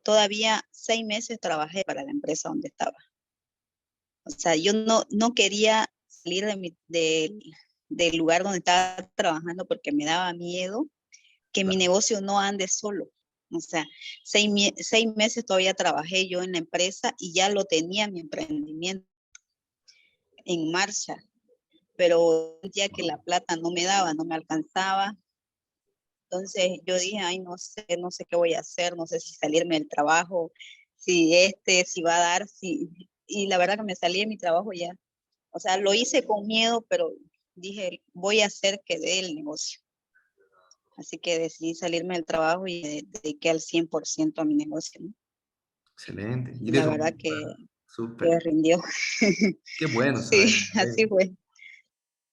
[SPEAKER 4] todavía 6 meses trabajé para la empresa donde estaba. O sea, yo no quería salir del lugar donde estaba trabajando porque me daba miedo que mi negocio no ande solo. O sea, 6 meses todavía trabajé yo en la empresa y ya lo tenía mi emprendimiento en marcha, pero ya que la plata no me daba, no me alcanzaba. Entonces yo dije, ay, no sé qué voy a hacer, no sé si salirme del trabajo, si va a dar, y la verdad que me salí de mi trabajo ya. O sea, lo hice con miedo, pero dije, voy a hacer que dé el negocio. Así que decidí salirme del trabajo y me dediqué al 100% a mi negocio, ¿no?
[SPEAKER 1] Excelente. Y
[SPEAKER 4] Y
[SPEAKER 1] de
[SPEAKER 4] la
[SPEAKER 1] eso,
[SPEAKER 4] verdad que
[SPEAKER 1] súper.
[SPEAKER 4] rindió.
[SPEAKER 1] Qué bueno,
[SPEAKER 4] Sí,
[SPEAKER 1] Soraya.
[SPEAKER 4] así fue.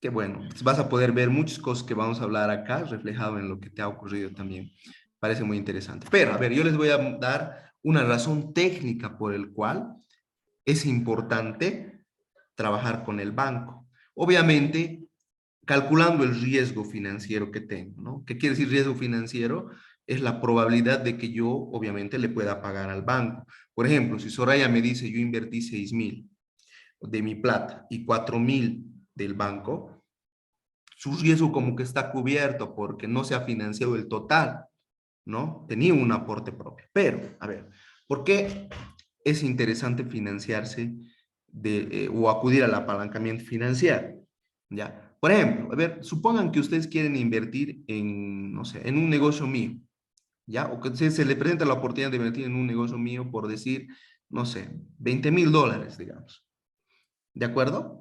[SPEAKER 1] Qué bueno. Vas a poder ver muchas cosas que vamos a hablar acá reflejado en lo que te ha ocurrido también. Parece muy interesante. Pero, a ver, yo les voy a dar una razón técnica por el cual es importante trabajar con el banco. Obviamente, calculando el riesgo financiero que tengo, ¿no? ¿Qué quiere decir riesgo financiero? Es la probabilidad de que yo, obviamente, le pueda pagar al banco. Por ejemplo, si Soraya me dice, yo invertí 6,000 de mi plata y 4,000 del banco, su riesgo como que está cubierto porque no se ha financiado el total, ¿no? Tenía un aporte propio. Pero, a ver, ¿por qué es interesante financiarse o acudir al apalancamiento financiero? ¿Ya? Por ejemplo, a ver, supongan que ustedes quieren invertir en, no sé, en un negocio mío, ¿ya? O que se le presenta la oportunidad de invertir en un negocio mío por decir, no sé, $20,000, digamos. ¿De acuerdo?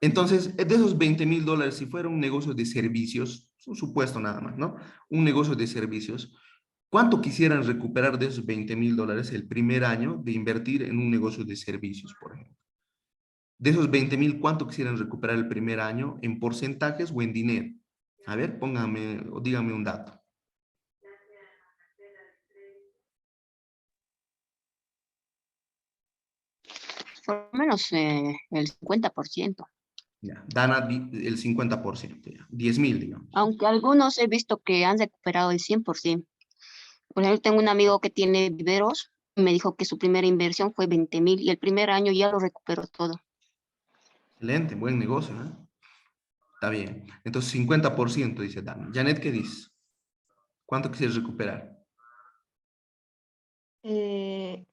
[SPEAKER 1] Entonces, de esos $20,000, si fuera un negocio de servicios, es un supuesto nada más, ¿no? Un negocio de servicios, ¿cuánto quisieran recuperar de esos $20,000 el primer año de invertir en un negocio de servicios, por ejemplo? De esos 20,000, ¿cuánto quisieran recuperar el primer año en porcentajes o en dinero? A ver, póngame o dígame un dato.
[SPEAKER 2] Por lo menos el 50%.
[SPEAKER 1] Ya, Dana, el 50%, ya. 10,000, digamos.
[SPEAKER 2] Aunque algunos he visto que han recuperado el 100%. Por ejemplo, tengo un amigo que tiene viveros, me dijo que su primera inversión fue 20,000 y el primer año ya lo recuperó todo.
[SPEAKER 1] Excelente, buen negocio, ¿eh? Está bien. Entonces, 50%, dice Dana. Janet, ¿qué dices? ¿Cuánto quisieras recuperar?
[SPEAKER 3] Eh,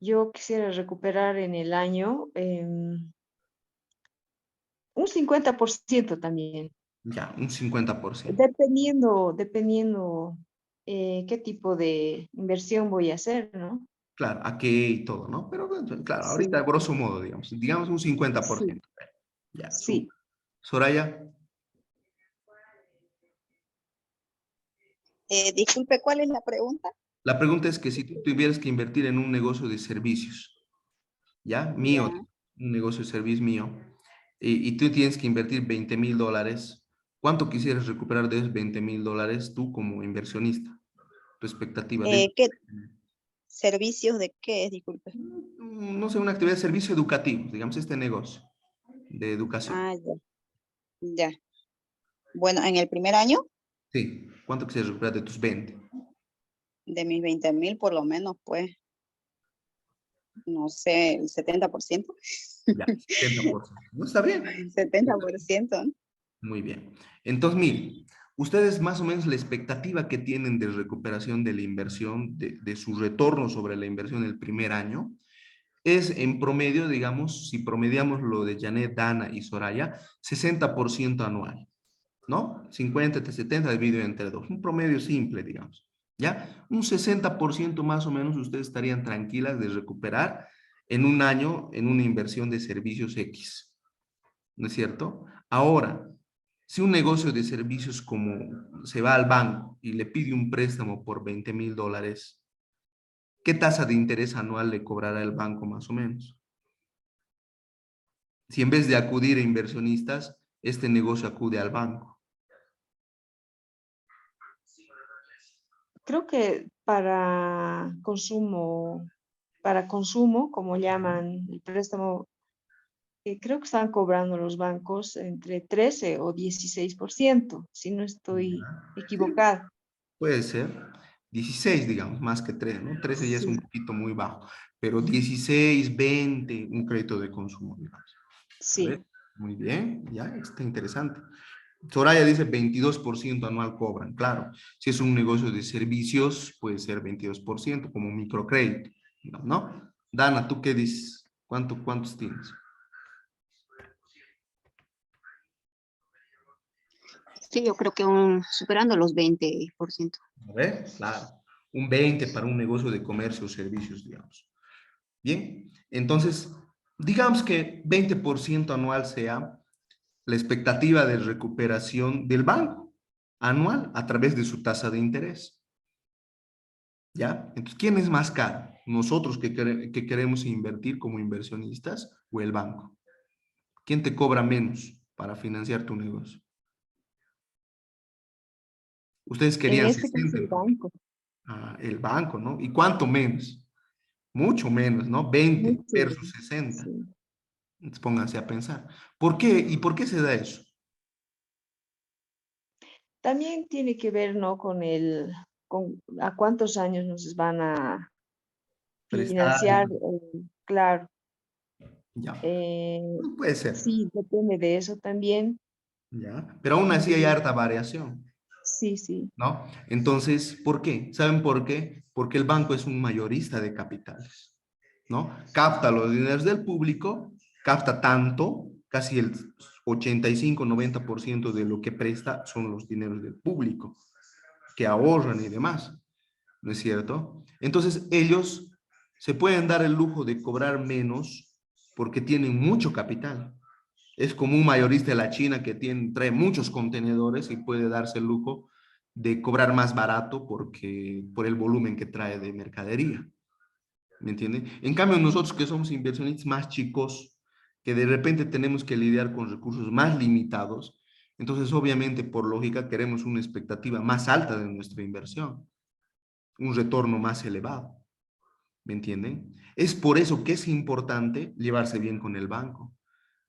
[SPEAKER 3] yo quisiera recuperar en el año un 50% también,
[SPEAKER 1] Ya, un 50%.
[SPEAKER 3] dependiendo qué tipo de inversión voy a hacer, ¿no?
[SPEAKER 1] Claro, a qué y todo, ¿no? Pero claro, ahorita,
[SPEAKER 3] Sí,
[SPEAKER 1] grosso modo, digamos un 50%.
[SPEAKER 3] sí,
[SPEAKER 1] Ya,
[SPEAKER 3] sí.
[SPEAKER 1] Soraya,
[SPEAKER 4] Disculpe, ¿cuál es la pregunta?
[SPEAKER 1] la pregunta es que si tú tuvieras que invertir en un negocio de servicios, ¿ya? Mío,
[SPEAKER 4] Ya.
[SPEAKER 1] un negocio de servicios mío, y tú tienes que invertir $20,000, ¿cuánto quisieras recuperar de esos $20,000 tú como inversionista? Tu expectativa de,
[SPEAKER 4] ¿Qué servicios de qué es? Disculpe.
[SPEAKER 1] no sé, una actividad de servicio educativo, digamos, este negocio de educación.
[SPEAKER 4] Ah, ya. Ya. Bueno, en el primer año,
[SPEAKER 1] Sí, ¿cuánto quisieras recuperar de tus 20?
[SPEAKER 4] de mis 20,000, por lo menos, pues, no sé, el 70%.
[SPEAKER 1] Ya, 70%. No está bien.
[SPEAKER 4] 70%, ¿no?
[SPEAKER 1] Muy bien. Entonces, miren, ustedes más o menos la expectativa que tienen de recuperación de la inversión, de su retorno sobre la inversión el primer año, es en promedio, digamos, si promediamos lo de Janet, Dana y Soraya, 60% anual, ¿no? 50, 70 dividido entre dos. Un promedio simple, digamos. ¿Ya? Un 60% más o menos ustedes estarían tranquilas de recuperar en un año en una inversión de servicios X. ¿No es cierto? Ahora, si un negocio de servicios como se va al banco y le pide un préstamo por $20,000, ¿qué tasa de interés anual le cobrará el banco más o menos? Si en vez de acudir a inversionistas, este negocio acude al banco.
[SPEAKER 3] Creo que para consumo, como llaman el préstamo, creo que están cobrando los bancos entre 13 o 16%, si no estoy
[SPEAKER 1] Sí,
[SPEAKER 3] equivocada.
[SPEAKER 1] puede ser. 16, digamos, más que 3, ¿no? 13 ya es un
[SPEAKER 3] Sí,
[SPEAKER 1] poquito muy bajo, pero 16, 20, un crédito de consumo, digamos. A ver,
[SPEAKER 3] sí.
[SPEAKER 1] muy bien, ya está interesante. Soraya dice 22% anual cobran, claro. Si es un negocio de servicios, puede ser 22% como un microcrédito, ¿no? Dana, ¿tú qué dices? ¿Cuántos tienes?
[SPEAKER 2] Sí, yo creo que superando los 20%.
[SPEAKER 1] A ver, claro. Un 20 para un negocio de comercio o servicios, digamos. Bien, entonces, digamos que 20% anual sea la expectativa de recuperación del banco anual a través de su tasa de interés. ¿Ya? Entonces, ¿quién es más caro? ¿Nosotros que queremos invertir como inversionistas o el banco? ¿Quién te cobra menos para financiar tu negocio? Ustedes
[SPEAKER 3] En
[SPEAKER 1] querían
[SPEAKER 3] este caso
[SPEAKER 1] 60,
[SPEAKER 3] el
[SPEAKER 1] entonces.
[SPEAKER 3] banco,
[SPEAKER 1] Ah, el banco, ¿no? ¿Y cuánto menos? Mucho menos, ¿no? 20
[SPEAKER 3] mucho,
[SPEAKER 1] versus 60.
[SPEAKER 3] sí.
[SPEAKER 1] Entonces, pónganse a pensar. ¿Por qué? ¿Y por qué se da eso?
[SPEAKER 3] También tiene que ver, ¿no? Con a cuántos años nos van a
[SPEAKER 1] Prestar,
[SPEAKER 3] financiar, claro.
[SPEAKER 1] ya.
[SPEAKER 3] eh,
[SPEAKER 1] Puede ser,
[SPEAKER 3] sí, depende de eso también.
[SPEAKER 1] ya. Pero aún así hay
[SPEAKER 3] Y
[SPEAKER 1] harta variación.
[SPEAKER 3] sí, sí.
[SPEAKER 1] ¿No? Entonces, ¿por qué? ¿Saben por qué? Porque el banco es un mayorista de capitales, ¿no? Capta los dineros del público, capta tanto, casi el 85-90% de lo que presta son los dineros del público, que ahorran y demás, ¿no es cierto? Entonces, ellos se pueden dar el lujo de cobrar menos porque tienen mucho capital. Es como un mayorista de la China que trae muchos contenedores y puede darse el lujo de cobrar más barato por el volumen que trae de mercadería. ¿Me entienden? En cambio, nosotros que somos inversionistas más chicos, que de repente tenemos que lidiar con recursos más limitados, entonces obviamente por lógica queremos una expectativa más alta de nuestra inversión, un retorno más elevado. ¿Me entienden? Es por eso que es importante llevarse bien con el banco,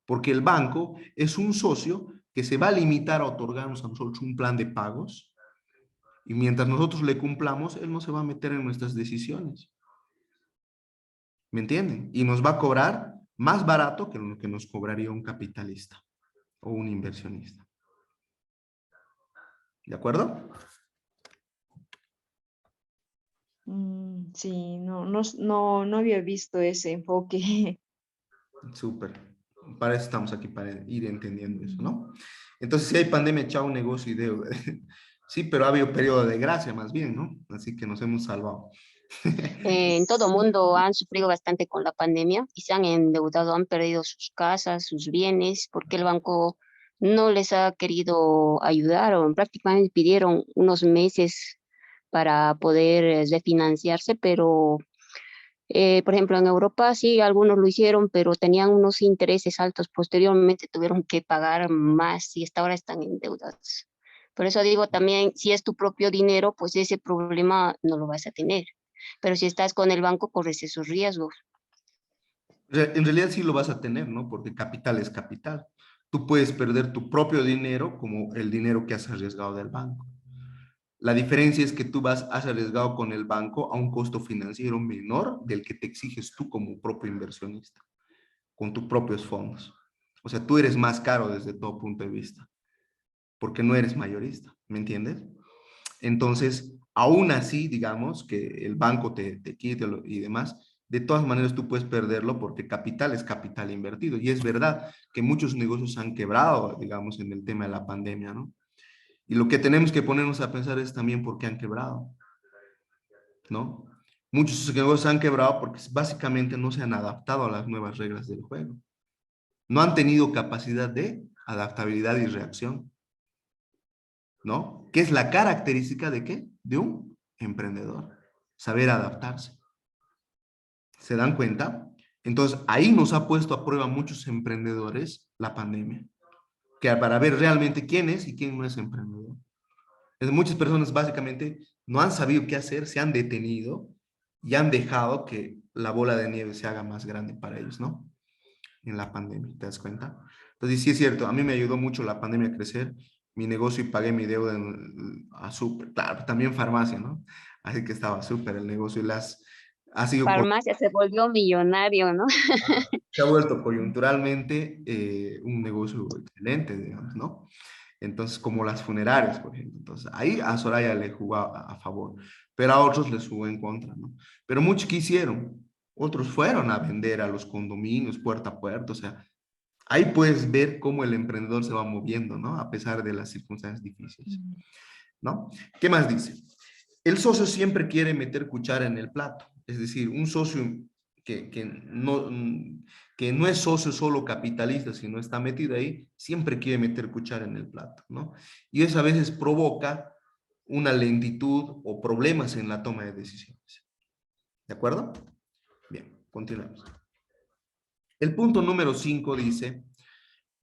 [SPEAKER 1] porque el banco es un socio que se va a limitar a otorgarnos a nosotros un plan de pagos y mientras nosotros le cumplamos, él no se va a meter en nuestras decisiones. ¿Me entienden? Y nos va a cobrar más barato que lo que nos cobraría un capitalista o un inversionista. ¿De acuerdo?
[SPEAKER 3] Sí, no había visto ese enfoque.
[SPEAKER 1] Súper. Para eso estamos aquí, para ir entendiendo eso, ¿no? Entonces, si hay pandemia, chao, negocio y deuda. Sí, pero ha habido periodo de gracia más bien, ¿no? Así que nos hemos salvado.
[SPEAKER 2] En todo
[SPEAKER 3] Sí,
[SPEAKER 2] mundo han sufrido bastante con la pandemia y se han endeudado, han perdido sus casas, sus bienes, porque el banco no les ha querido ayudar o prácticamente pidieron unos meses para poder refinanciarse, pero por ejemplo en Europa sí, algunos lo hicieron, pero tenían unos intereses altos, posteriormente tuvieron que pagar más y hasta ahora están endeudados. Por eso digo también, si es tu propio dinero, pues ese problema no lo vas a tener. Pero si estás con el banco, corres esos riesgos.
[SPEAKER 1] En realidad sí lo vas a tener, ¿no? Porque capital es capital. Tú puedes perder tu propio dinero como el dinero que has arriesgado del banco. La diferencia es que has arriesgado con el banco a un costo financiero menor del que te exiges tú como propio inversionista, con tus propios fondos. O sea, tú eres más caro desde todo punto de vista, porque no eres mayorista, ¿me entiendes? Entonces, aún así, digamos, que el banco te quite y demás, de todas maneras tú puedes perderlo porque capital es capital invertido. Y es verdad que muchos negocios han quebrado, digamos, en el tema de la pandemia, ¿no? Y lo que tenemos que ponernos a pensar es también por qué han quebrado, ¿no? Muchos negocios han quebrado porque básicamente no se han adaptado a las nuevas reglas del juego. No han tenido capacidad de adaptabilidad y reacción, ¿no? ¿Qué es la característica de qué? De un emprendedor. Saber adaptarse. ¿Se dan cuenta? Entonces, ahí nos ha puesto a prueba muchos emprendedores la pandemia, que para ver realmente quién es y quién no es emprendedor. Muchas personas básicamente no han sabido qué hacer, se han detenido y han dejado que la bola de nieve se haga más grande para ellos, ¿no? En la pandemia, ¿te das cuenta? Entonces, sí es cierto, a mí me ayudó mucho la pandemia a crecer mi negocio y pagué mi deuda a súper, claro, también farmacia, ¿no? Así que estaba súper el negocio y ha sido,
[SPEAKER 2] Farmacia se volvió millonario, ¿no?
[SPEAKER 1] se ha vuelto coyunturalmente un negocio excelente, digamos, ¿no? Entonces, como las funerarias, por ejemplo. Entonces, ahí a Soraya le jugó a favor, pero a otros les jugó en contra, ¿no? Pero muchos quisieron, otros fueron a vender a los condominios puerta a puerta, o sea, ahí puedes ver cómo el emprendedor se va moviendo, ¿no? A pesar de las circunstancias difíciles, ¿no? ¿Qué más dice? El socio siempre quiere meter cuchara en el plato, es decir, un socio que no es socio solo capitalista, sino está metido ahí, siempre quiere meter cuchara en el plato, ¿no? Y eso a veces provoca una lentitud o problemas en la toma de decisiones. ¿De acuerdo? Bien, continuamos. El punto número 5 dice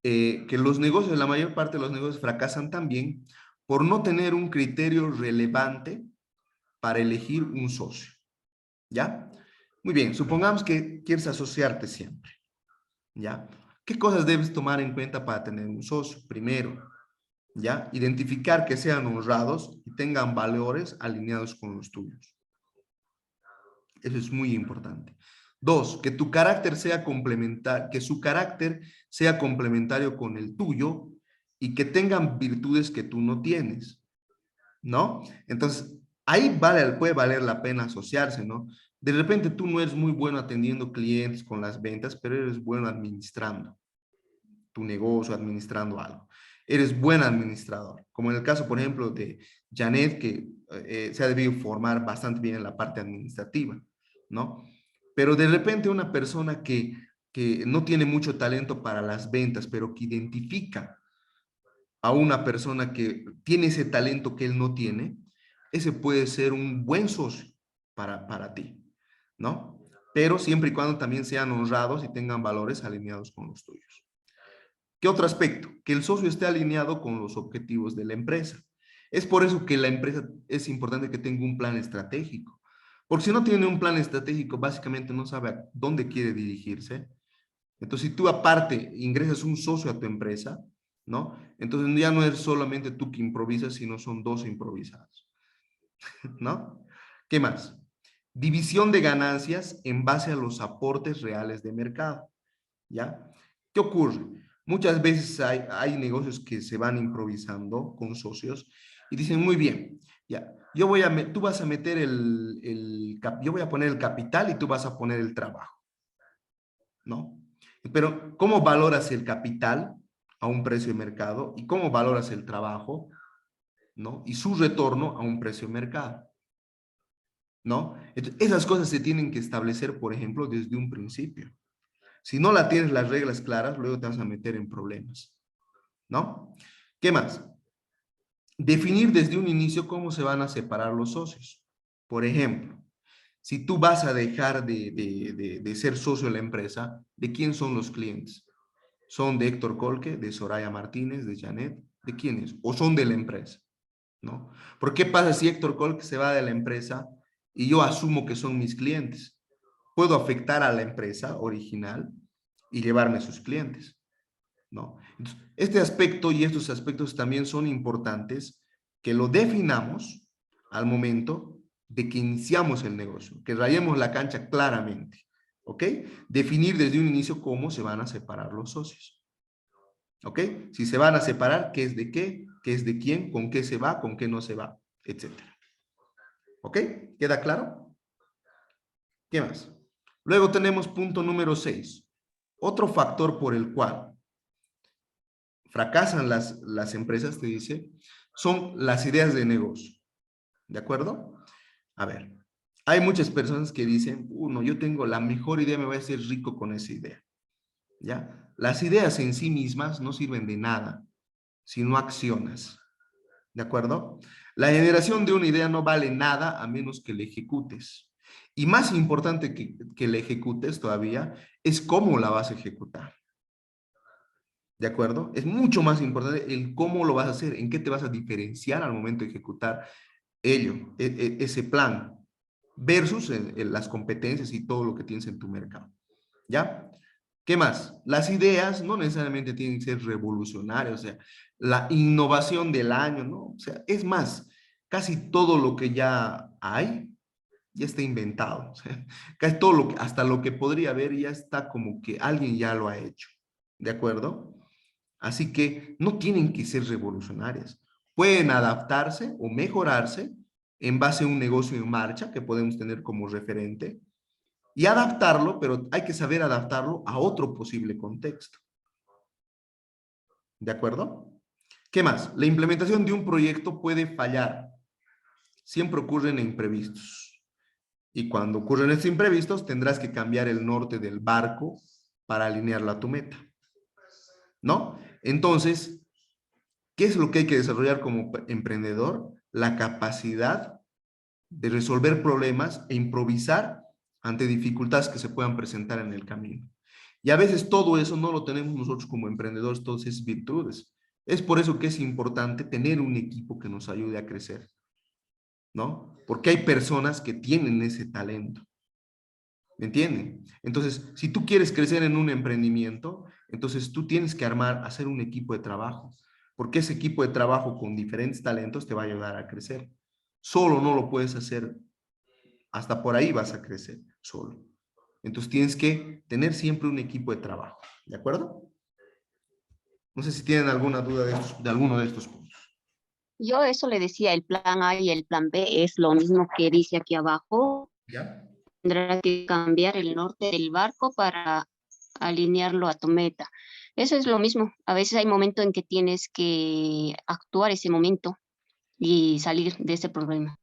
[SPEAKER 1] que los negocios, la mayor parte de los negocios fracasan también por no tener un criterio relevante para elegir un socio. ¿Ya? Muy bien, supongamos que quieres asociarte siempre. ¿Ya? ¿Qué cosas debes tomar en cuenta para tener un socio? Primero, ¿ya? Identificar que sean honrados y tengan valores alineados con los tuyos. Eso es muy importante. Dos, que tu carácter sea complementario, que su carácter sea complementario con el tuyo y que tengan virtudes que tú no tienes, ¿no? Entonces, ahí puede valer la pena asociarse, ¿no? De repente tú no eres muy bueno atendiendo clientes con las ventas, pero eres bueno administrando tu negocio, administrando algo. Eres buen administrador, como en el caso, por ejemplo, de Janet, que se ha debido formar bastante bien en la parte administrativa, ¿no? Pero de repente una persona que no tiene mucho talento para las ventas, pero que identifica a una persona que tiene ese talento que él no tiene, ese puede ser un buen socio para ti, ¿no? Pero siempre y cuando también sean honrados y tengan valores alineados con los tuyos. ¿Qué otro aspecto? Que el socio esté alineado con los objetivos de la empresa. Es por eso que la empresa es importante que tenga un plan estratégico. Porque si no tiene un plan estratégico, básicamente no sabe a dónde quiere dirigirse. Entonces, si tú aparte ingresas un socio a tu empresa, ¿no? Entonces ya no es solamente tú que improvisas, sino son dos improvisados, ¿no? ¿Qué más? División de ganancias en base a los aportes reales de mercado, ¿ya? ¿Qué ocurre? Muchas veces hay negocios que se van improvisando con socios y dicen, muy bien, ya, tú vas a meter yo voy a poner el capital y tú vas a poner el trabajo, ¿no? Pero, ¿cómo valoras el capital a un precio de mercado y cómo valoras el trabajo, ¿no? Y su retorno a un precio de mercado, ¿no? Entonces, esas cosas se tienen que establecer, por ejemplo, desde un principio. Si no la tienes las reglas claras, luego te vas a meter en problemas, ¿no? ¿Qué más? Definir desde un inicio cómo se van a separar los socios. Por ejemplo, si tú vas a dejar de ser socio de la empresa, ¿de quién son los clientes? ¿Son de Héctor Colque, de Soraya Martínez, de Janet? ¿De quiénes? ¿O son de la empresa? ¿No? ¿Por qué pasa si Héctor Colque se va de la empresa y yo asumo que son mis clientes? Puedo afectar a la empresa original y llevarme sus clientes, ¿no? Entonces, este aspecto y estos aspectos también son importantes que lo definamos al momento de que iniciamos el negocio, que rayemos la cancha claramente, ¿ok? Definir desde un inicio cómo se van a separar los socios, ¿ok? Si se van a separar, ¿qué es de qué es de quién, con qué se va, con qué no se va, etcétera. ¿Ok? ¿Queda claro? ¿Qué más? Luego tenemos punto número 6. Otro factor por el cual fracasan las empresas, te dice, son las ideas de negocio. ¿De acuerdo? A ver, hay muchas personas que dicen, no, yo tengo la mejor idea, me voy a hacer rico con esa idea. ¿Ya? Las ideas en sí mismas no sirven de nada si no accionas. ¿De acuerdo? La generación de una idea no vale nada a menos que la ejecutes. Y más importante que la ejecutes todavía es cómo la vas a ejecutar. ¿De acuerdo? Es mucho más importante el cómo lo vas a hacer, en qué te vas a diferenciar al momento de ejecutar ese plan, versus las competencias y todo lo que tienes en tu mercado. ¿Ya? ¿Qué más? Las ideas no necesariamente tienen que ser revolucionarias, o sea, la innovación del año, ¿no? O sea, es más, casi todo lo que ya hay ya está inventado, o sea, casi todo lo que, hasta lo que podría haber ya está como que alguien ya lo ha hecho, ¿de acuerdo? Así que no tienen que ser revolucionarias, pueden adaptarse o mejorarse en base a un negocio en marcha que podemos tener como referente y adaptarlo, pero hay que saber adaptarlo a otro posible contexto. ¿De acuerdo? ¿Qué más? La implementación de un proyecto puede fallar. Siempre ocurren imprevistos. Y cuando ocurren estos imprevistos, tendrás que cambiar el norte del barco para alinearla a tu meta. ¿No? Entonces, ¿qué es lo que hay que desarrollar como emprendedor? La capacidad de resolver problemas e improvisar ante dificultades que se puedan presentar en el camino. Y a veces todo eso no lo tenemos nosotros como emprendedores, todas esas virtudes. Es por eso que es importante tener un equipo que nos ayude a crecer, ¿no? Porque hay personas que tienen ese talento, ¿me entienden? Entonces, si tú quieres crecer en un emprendimiento, entonces tú tienes que hacer un equipo de trabajo, porque ese equipo de trabajo con diferentes talentos te va a ayudar a crecer. Solo no lo puedes hacer, hasta por ahí vas a crecer solo. Entonces tienes que tener siempre un equipo de trabajo, ¿de acuerdo? No sé si tienen alguna duda de alguno de estos puntos.
[SPEAKER 2] Yo eso le decía, el plan A y el plan B es lo mismo que dice aquí abajo.
[SPEAKER 1] ¿Ya?
[SPEAKER 2] Tendrás que cambiar el norte del barco para alinearlo a tu meta. Eso es lo mismo. A veces hay momentos en que tienes que actuar ese momento y salir de ese problema,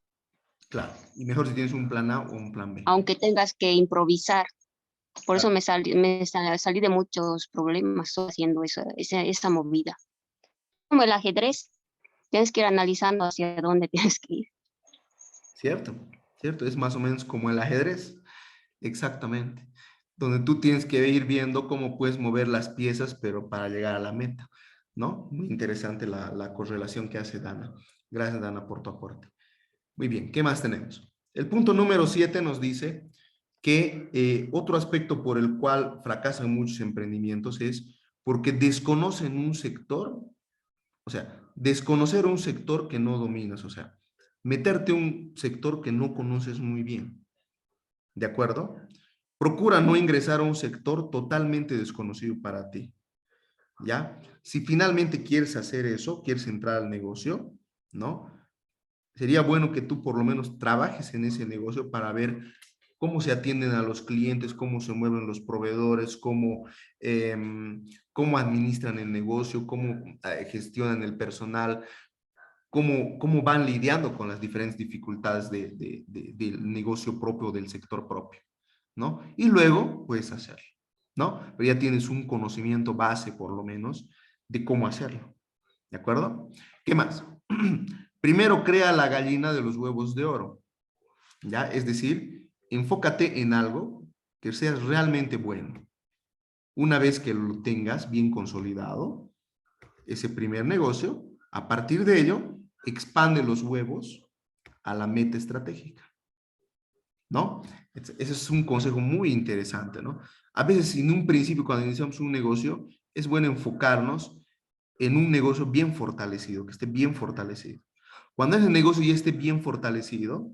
[SPEAKER 1] Claro. Y mejor si tienes un plan A o un plan B.
[SPEAKER 2] aunque tengas que improvisar. Por eso
[SPEAKER 1] Claro.
[SPEAKER 2] salí de muchos problemas haciendo esa movida. Como el ajedrez, tienes que ir analizando hacia dónde tienes que ir.
[SPEAKER 1] Cierto, cierto. Es más o menos como el ajedrez. Exactamente. Donde tú tienes que ir viendo cómo puedes mover las piezas, pero para llegar a la meta, ¿no? Muy interesante la correlación que hace Dana. Gracias, Dana, por tu aporte. Muy bien, ¿qué más tenemos? El punto número 7 nos dice que otro aspecto por el cual fracasan muchos emprendimientos es porque desconocen un sector, o sea, desconocer un sector que no dominas, o sea, meterte un sector que no conoces muy bien, ¿de acuerdo? Procura no ingresar a un sector totalmente desconocido para ti, ¿ya? Si finalmente quieres hacer eso, quieres entrar al negocio, ¿no? Sería bueno que tú por lo menos trabajes en ese negocio para ver cómo se atienden a los clientes, cómo se mueven los proveedores, eh, cómo administran el negocio, cómo gestionan el personal, cómo van lidiando con las diferentes dificultades del negocio propio, del sector propio, ¿no? Y luego puedes hacerlo, ¿no? Pero ya tienes un conocimiento base, por lo menos, de cómo hacerlo, ¿de acuerdo? ¿Qué más? Primero crea la gallina de los huevos de oro, ¿ya? Es decir, enfócate en algo que sea realmente bueno. Una vez que lo tengas bien consolidado, ese primer negocio, a partir de ello, expande los huevos a la meta estratégica, ¿no? Ese es un consejo muy interesante, ¿no? A veces, en un principio, cuando iniciamos un negocio, es bueno enfocarnos en un negocio bien fortalecido, que esté bien fortalecido. Cuando ese negocio ya esté bien fortalecido,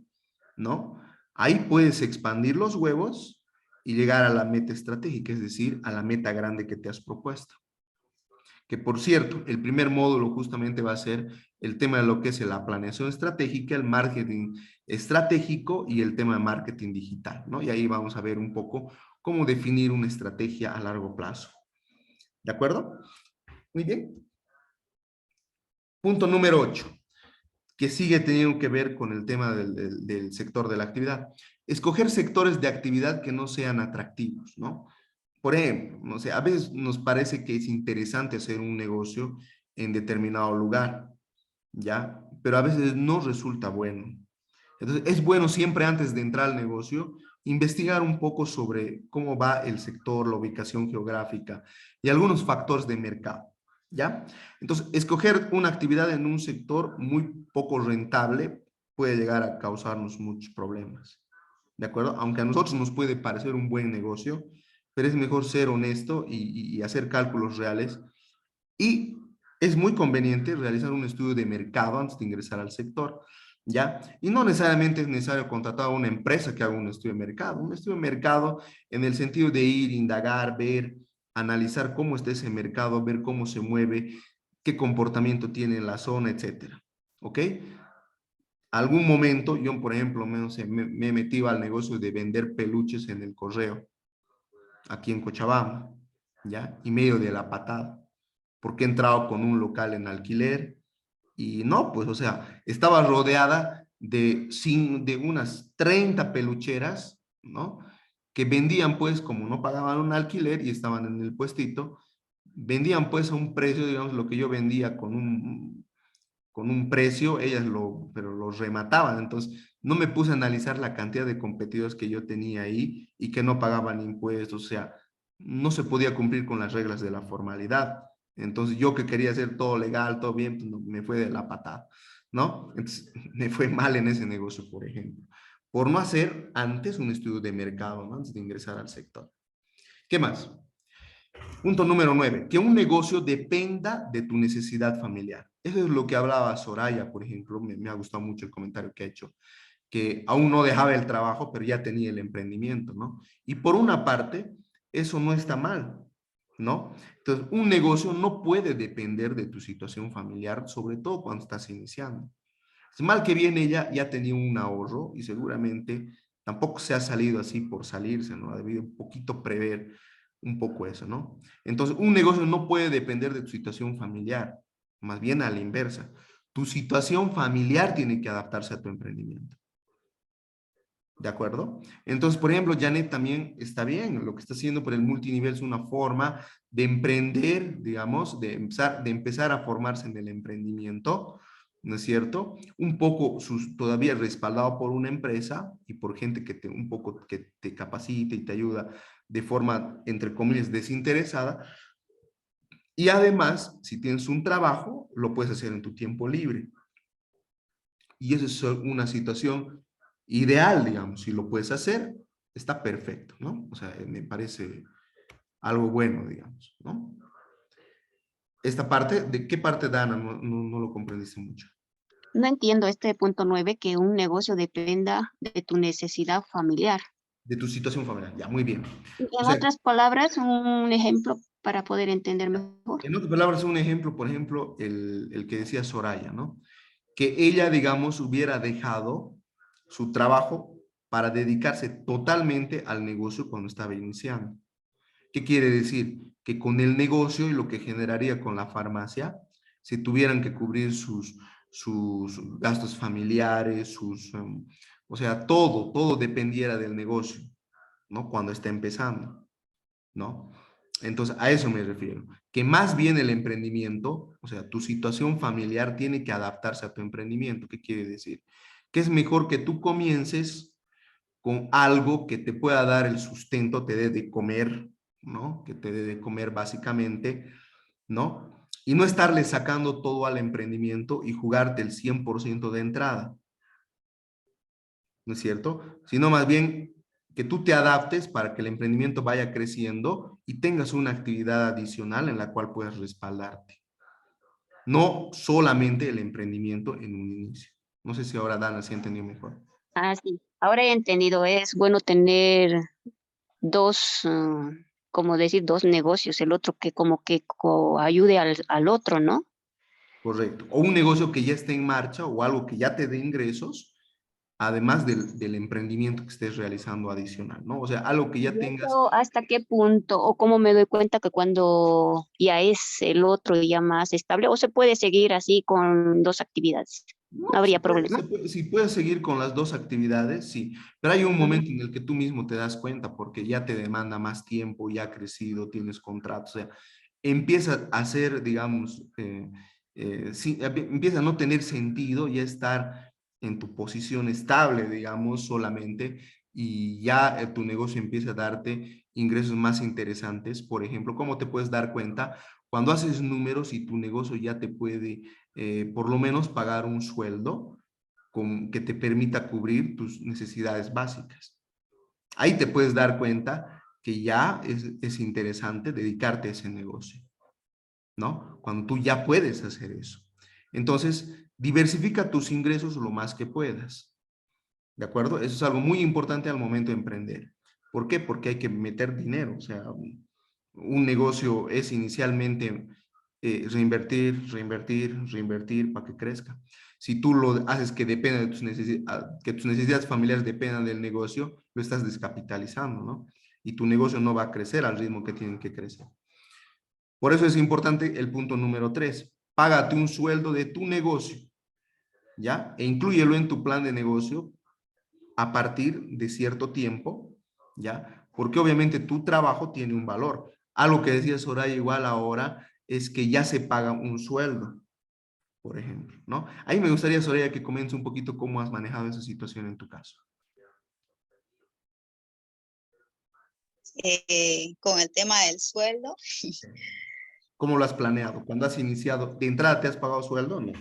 [SPEAKER 1] ¿no? Ahí puedes expandir los huevos y llegar a la meta estratégica, es decir, a la meta grande que te has propuesto. Que por cierto, el primer módulo justamente va a ser el tema de lo que es la planeación estratégica, el marketing estratégico y el tema de marketing digital, ¿no? Y ahí vamos a ver un poco cómo definir una estrategia a largo plazo. ¿De acuerdo? Muy bien. Punto número 8, que sigue teniendo que ver con el tema del sector de la actividad. Escoger sectores de actividad que no sean atractivos, ¿no? Por ejemplo, no sé, a veces nos parece que es interesante hacer un negocio en determinado lugar, ¿ya? Pero a veces no resulta bueno. Entonces, es bueno siempre antes de entrar al negocio investigar un poco sobre cómo va el sector, la ubicación geográfica y algunos factores de mercado, ¿ya? Entonces, escoger una actividad en un sector muy poco rentable puede llegar a causarnos muchos problemas, ¿de acuerdo? Aunque a nosotros nos puede parecer un buen negocio, pero es mejor ser honesto y hacer cálculos reales. Y es muy conveniente realizar un estudio de mercado antes de ingresar al sector, ¿ya? Y no necesariamente es necesario contratar a una empresa que haga un estudio de mercado. Un estudio de mercado en el sentido de ir, indagar, ver, analizar cómo está ese mercado, ver cómo se mueve, qué comportamiento tiene en la zona, etcétera. ¿Ok? Algún momento, yo por ejemplo, me he metido al negocio de vender peluches en el correo, aquí en Cochabamba, ¿ya? Y medio de la patada, porque he entrado con un local en alquiler y no, pues, o sea, estaba rodeada de unas 30 pelucheras, ¿no? Que vendían, pues, como no pagaban un alquiler y estaban en el puestito, vendían, pues, a un precio, digamos, lo que yo vendía con un precio, pero lo remataban. Entonces, no me puse a analizar la cantidad de competidores que yo tenía ahí y que no pagaban impuestos, o sea, no se podía cumplir con las reglas de la formalidad. Entonces, yo que quería hacer todo legal, todo bien, pues me fue de la patada, ¿no? Entonces, me fue mal en ese negocio, por ejemplo, por no hacer antes un estudio de mercado, ¿no? Antes de ingresar al sector. ¿Qué más? Punto número 9, que un negocio dependa de tu necesidad familiar. Eso es lo que hablaba Soraya, por ejemplo, me ha gustado mucho el comentario que ha hecho, que aún no dejaba el trabajo, pero ya tenía el emprendimiento, ¿no? Y por una parte, eso no está mal, ¿no? Entonces, un negocio no puede depender de tu situación familiar, sobre todo cuando estás iniciando. Es mal que bien ella ya tenía un ahorro y seguramente tampoco se ha salido así por salirse, ¿no? Ha debido un poquito prever un poco eso, ¿no? Entonces, un negocio no puede depender de tu situación familiar, más bien a la inversa. Tu situación familiar tiene que adaptarse a tu emprendimiento. ¿De acuerdo? Entonces, por ejemplo, Janet también está bien. Lo que está haciendo por el multinivel es una forma de emprender, digamos, de empezar a formarse en el emprendimiento, ¿no es cierto? Un poco todavía respaldado por una empresa y por gente un poco que te capacite y te ayuda de forma, entre comillas, desinteresada. Y además, si tienes un trabajo, lo puedes hacer en tu tiempo libre. Y esa es una situación ideal, digamos, si lo puedes hacer, está perfecto, ¿no? O sea, me parece algo bueno, digamos, ¿no? Esta parte, ¿de qué parte, Dana? No lo comprendiste mucho.
[SPEAKER 2] No entiendo este punto 9, que un negocio dependa de tu necesidad familiar.
[SPEAKER 1] De tu situación familiar, ya, muy bien. O
[SPEAKER 2] En
[SPEAKER 1] sea,
[SPEAKER 2] otras palabras, un ejemplo para poder entender mejor.
[SPEAKER 1] en otras palabras, un ejemplo, por ejemplo, el que decía Soraya, ¿no? Que ella, digamos, hubiera dejado su trabajo para dedicarse totalmente al negocio cuando estaba iniciando. ¿Qué quiere decir? Que con el negocio y lo que generaría con la farmacia, si tuvieran que cubrir sus gastos familiares, o sea, todo dependiera del negocio, ¿no? Cuando está empezando, ¿no? Entonces, a eso me refiero. Que más bien el emprendimiento, o sea, tu situación familiar tiene que adaptarse a tu emprendimiento. ¿Qué quiere decir? Que es mejor que tú comiences con algo que te pueda dar el sustento, te dé de comer, ¿no? Que te dé de comer básicamente, ¿no? Y no estarle sacando todo al emprendimiento y jugarte el 100% de entrada, ¿no es cierto? Sino más bien que tú te adaptes para que el emprendimiento vaya creciendo y tengas una actividad adicional en la cual puedas respaldarte. No solamente el emprendimiento en un inicio. No sé si ahora Dana se ha entendido mejor.
[SPEAKER 2] Ah, sí. Ahora he entendido, es bueno tener dos, como decir, dos negocios, el otro que como que ayude al otro, ¿no?
[SPEAKER 1] Correcto. O un negocio que ya esté en marcha o algo que ya te dé ingresos, además del emprendimiento que estés realizando adicional, ¿no? O sea, algo que ya
[SPEAKER 2] ¿Y
[SPEAKER 1] tengas.
[SPEAKER 2] eso hasta qué punto o cómo me doy cuenta que cuando ya es el otro ya más estable o se puede seguir así con dos actividades?
[SPEAKER 1] No,
[SPEAKER 2] No habría problema.
[SPEAKER 1] si puedes seguir con las dos actividades, sí, pero hay un momento en el que tú mismo te das cuenta porque ya te demanda más tiempo, ya ha crecido, tienes contratos, o sea, empieza a ser, digamos, sí, empieza a no tener sentido ya estar en tu posición estable, digamos, solamente, y ya tu negocio empieza a darte ingresos más interesantes. Por ejemplo, ¿cómo te puedes dar cuenta? Cuando haces números y tu negocio ya te puede por lo menos pagar un sueldo que te permita cubrir tus necesidades básicas. Ahí te puedes dar cuenta que ya es interesante dedicarte a ese negocio, ¿no? Cuando tú ya puedes hacer eso. Entonces, diversifica tus ingresos lo más que puedas, ¿de acuerdo? Eso es algo muy importante al momento de emprender. ¿Por qué? Porque hay que meter dinero, o sea, un negocio es inicialmente reinvertir para que crezca. Si tú lo haces que dependa de que tus necesidades familiares dependan del negocio, lo estás descapitalizando, ¿no? Y tu negocio no va a crecer al ritmo que tienen que crecer. Por eso es importante el punto número 3. Págate un sueldo de tu negocio, ¿ya? E inclúyelo en tu plan de negocio a partir de cierto tiempo, ¿ya? Porque obviamente tu trabajo tiene un valor. Algo que decía Soraya igual ahora es que ya se paga un sueldo, por ejemplo, ¿no? Ahí me gustaría, Soraya, que comience un poquito cómo has manejado esa situación en tu caso.
[SPEAKER 4] Con el tema del sueldo,
[SPEAKER 1] ¿Cómo lo has planeado? Cuando has iniciado, ¿de entrada te has pagado sueldo o no?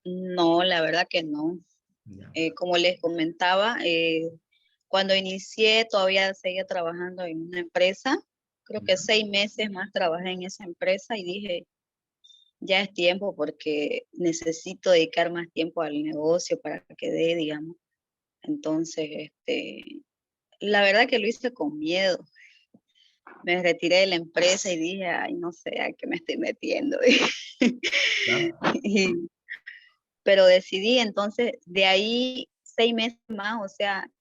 [SPEAKER 4] no, la verdad que no.
[SPEAKER 1] Ya.
[SPEAKER 4] Como les comentaba, cuando inicié todavía seguía trabajando en una empresa. Creo que 6 meses más trabajé en esa empresa y dije, ya es tiempo porque necesito dedicar más tiempo al negocio para que dé, digamos. Entonces, la verdad que lo hice con miedo. Me retiré de la empresa y dije, ay, no sé a qué me estoy metiendo.
[SPEAKER 1] ¿Ya?
[SPEAKER 4] Y- pero decidí, entonces, de ahí 6 meses más, o sea,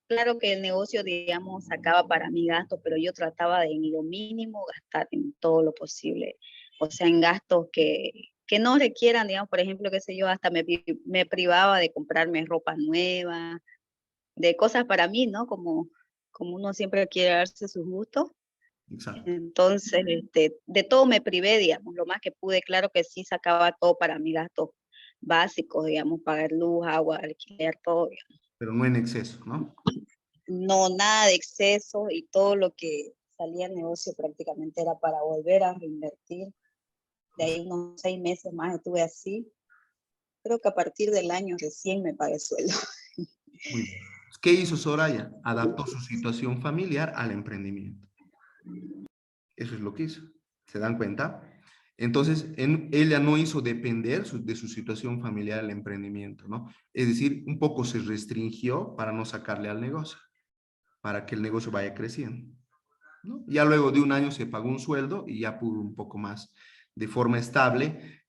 [SPEAKER 4] claro que el negocio, digamos, sacaba para mi gasto, pero yo trataba de en lo mínimo gastar en todo lo posible. O sea, en gastos que no requieran, digamos, por ejemplo, qué sé yo, hasta me privaba de comprarme ropa nueva, de cosas para mí, ¿no? Como uno siempre quiere darse sus gustos.
[SPEAKER 1] Exacto.
[SPEAKER 4] Entonces, de todo me privé, digamos, lo más que pude. Claro que sí sacaba todo para mis gastos básicos, digamos, pagar luz, agua, alquiler, todo, digamos.
[SPEAKER 1] Pero no en exceso, ¿no?
[SPEAKER 4] No, nada de exceso, y todo lo que salía del negocio prácticamente era para volver a reinvertir. De ahí unos 6 meses más estuve así. Creo que a partir del año recién me pagué sueldo.
[SPEAKER 1] Muy bien. ¿Qué hizo Soraya? Adaptó su situación familiar al emprendimiento. Eso es lo que hizo. ¿Se dan cuenta? Entonces, ella no hizo depender de su situación familiar el emprendimiento, ¿no? Es decir, un poco se restringió para no sacarle al negocio, para que el negocio vaya creciendo, ¿no? Ya luego de un año se pagó un sueldo y ya pudo un poco más de forma estable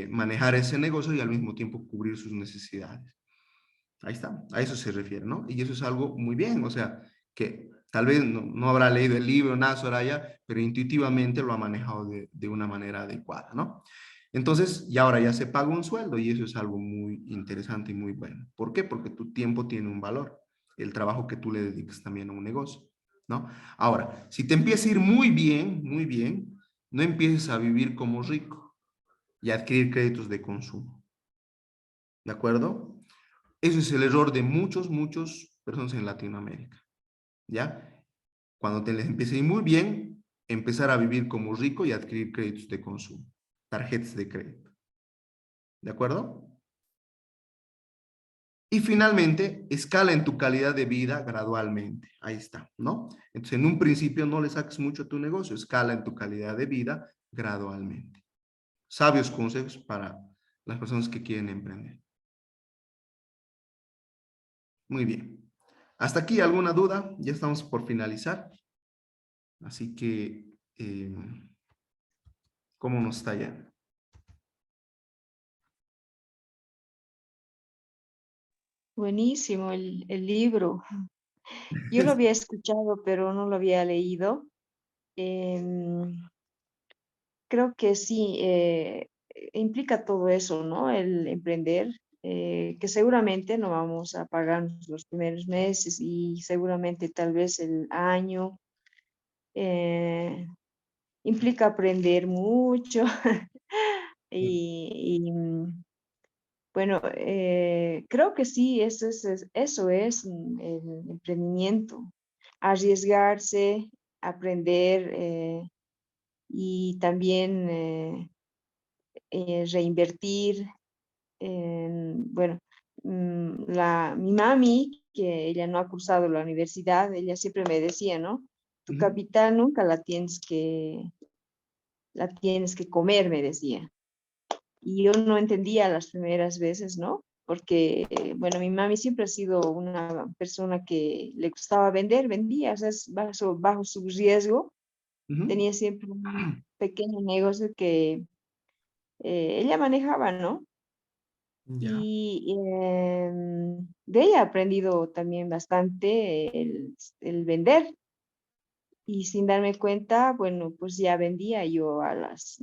[SPEAKER 1] manejar ese negocio y al mismo tiempo cubrir sus necesidades. Ahí está, a eso se refiere, ¿no? Y eso es algo muy bien, o sea, que tal vez no habrá leído el libro, nada, Soraya, pero intuitivamente lo ha manejado de una manera adecuada, ¿no? Entonces, y ahora ya se paga un sueldo y eso es algo muy interesante y muy bueno. ¿Por qué? Porque tu tiempo tiene un valor, el trabajo que tú le dedicas también a un negocio, ¿no? Ahora, si te empieza a ir muy bien, no empieces a vivir como rico y a adquirir créditos de consumo, ¿de acuerdo? Eso es el error de muchos personas en Latinoamérica, ¿ya? Cuando te les empiece a ir muy bien, empezar a vivir como rico y adquirir créditos de consumo, tarjetas de crédito, ¿de acuerdo? Y finalmente, escala en tu calidad de vida gradualmente. Ahí está, ¿no? Entonces, en un principio no le saques mucho a tu negocio, escala en tu calidad de vida gradualmente. Sabios consejos para las personas que quieren emprender. Muy bien. ¿Hasta aquí alguna duda? Ya estamos por finalizar. Así que, ¿cómo nos está yendo?
[SPEAKER 3] Buenísimo el libro. Yo lo había escuchado, pero no lo había leído. Em, Creo que sí, implica todo eso, ¿no? El emprender, que seguramente no vamos a pagar los primeros meses y seguramente tal vez el año. eh, Implica aprender mucho y, bueno, creo que sí, eso es el emprendimiento, arriesgarse, aprender y también reinvertir. Bueno, mi mami, que ella no ha cursado la universidad, ella siempre me decía, ¿no? tu
[SPEAKER 1] Ujú.
[SPEAKER 3] capital nunca la tienes que comer, me decía. Y yo no entendía las primeras veces, ¿no? Porque, bueno, mi mami siempre ha sido una persona que le gustaba vender, vendía, o sea, es bajo su riesgo.
[SPEAKER 1] Ujú.
[SPEAKER 3] Tenía siempre un pequeño negocio que ella manejaba, ¿no?
[SPEAKER 1] Ya.
[SPEAKER 3] Y de ella he aprendido también bastante el vender. Y sin darme cuenta, bueno, pues ya vendía yo a las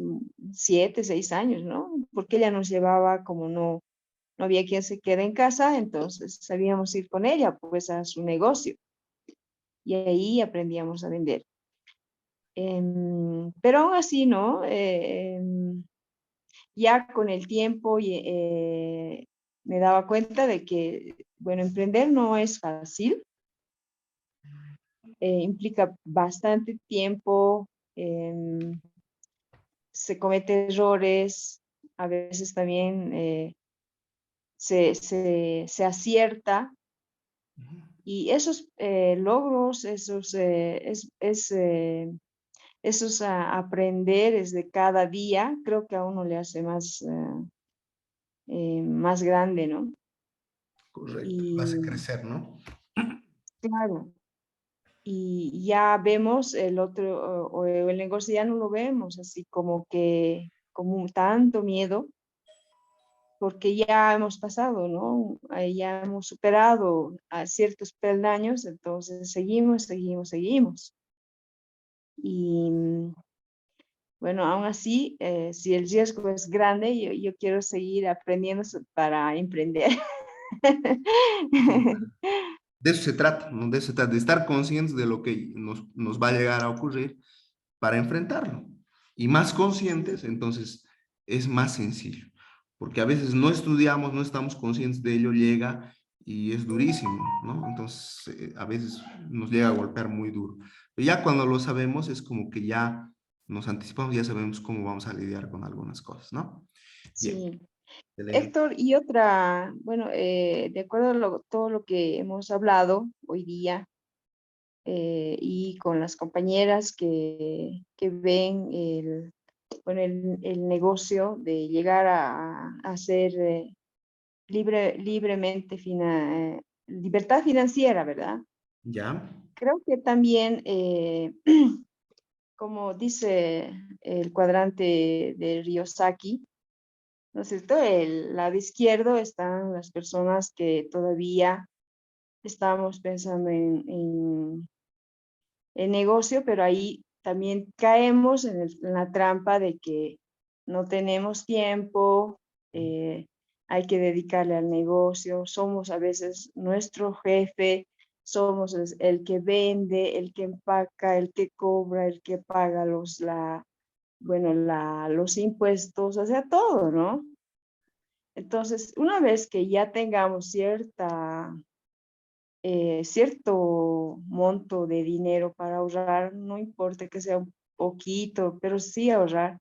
[SPEAKER 3] 7, 6 años, ¿no? Porque ella nos llevaba, como no había quien se quede en casa, entonces sabíamos ir con ella, pues a su negocio. Y ahí aprendíamos a vender. Pero aún así, ¿no? Ya con el tiempo me daba cuenta de que, bueno, emprender no es fácil, implica bastante tiempo, se cometen errores, a veces también se acierta, y esos logros, esos aprenderes de cada día, creo que a uno le hace más grande, ¿no?
[SPEAKER 1] Correcto. Lo hace
[SPEAKER 3] Y
[SPEAKER 1] crecer, ¿no?
[SPEAKER 3] claro, y ya vemos el otro, o el negocio ya no lo vemos así como que, como tanto miedo, porque ya hemos pasado, ¿no? Ya hemos superado a ciertos peldaños, entonces seguimos, seguimos, seguimos. Y bueno, aún así, si el riesgo es grande, yo quiero seguir aprendiendo para emprender.
[SPEAKER 1] De eso se trata, ¿no? De eso se trata, de estar conscientes de lo que nos va a llegar a ocurrir para enfrentarlo. Y más conscientes, entonces es más sencillo. Porque a veces no estudiamos, no estamos conscientes de ello, llega y es durísimo, ¿no? Entonces, a veces nos llega a golpear muy duro. Pero ya cuando lo sabemos, es como que ya nos anticipamos, ya sabemos cómo vamos a lidiar con algunas cosas, ¿no? Bien,
[SPEAKER 3] Sí.
[SPEAKER 1] excelente.
[SPEAKER 3] Héctor, y otra, bueno, de acuerdo a todo lo que hemos hablado hoy día, y con las compañeras que ven bueno, el negocio de llegar a ser libremente, libertad financiera, ¿verdad?
[SPEAKER 1] Ya,
[SPEAKER 3] Creo que también, como dice el cuadrante de Ryosaki, ¿no es cierto? El lado izquierdo están las personas que todavía estamos pensando en negocio, pero ahí también caemos en la trampa de que no tenemos tiempo, hay que dedicarle al negocio, somos a veces nuestro jefe, somos el que vende, el que empaca, el que cobra, el que paga los impuestos, o sea, todo, ¿no? Entonces, una vez que ya tengamos cierto monto de dinero para ahorrar, no importa que sea un poquito, pero sí ahorrar.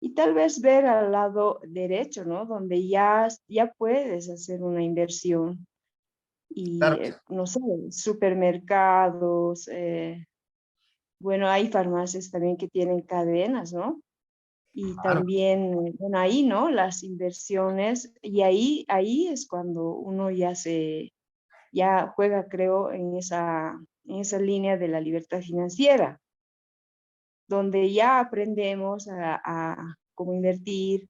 [SPEAKER 3] Y tal vez ver al lado derecho, ¿no? Donde ya puedes hacer una inversión. Y,
[SPEAKER 1] claro,
[SPEAKER 3] no sé, supermercados, bueno, hay farmacias también que tienen cadenas, ¿no? Y
[SPEAKER 1] claro.
[SPEAKER 3] también, bueno, ahí, ¿no? Las inversiones, y ahí es cuando uno ya juega, creo, en esa línea de la libertad financiera, donde ya aprendemos a cómo invertir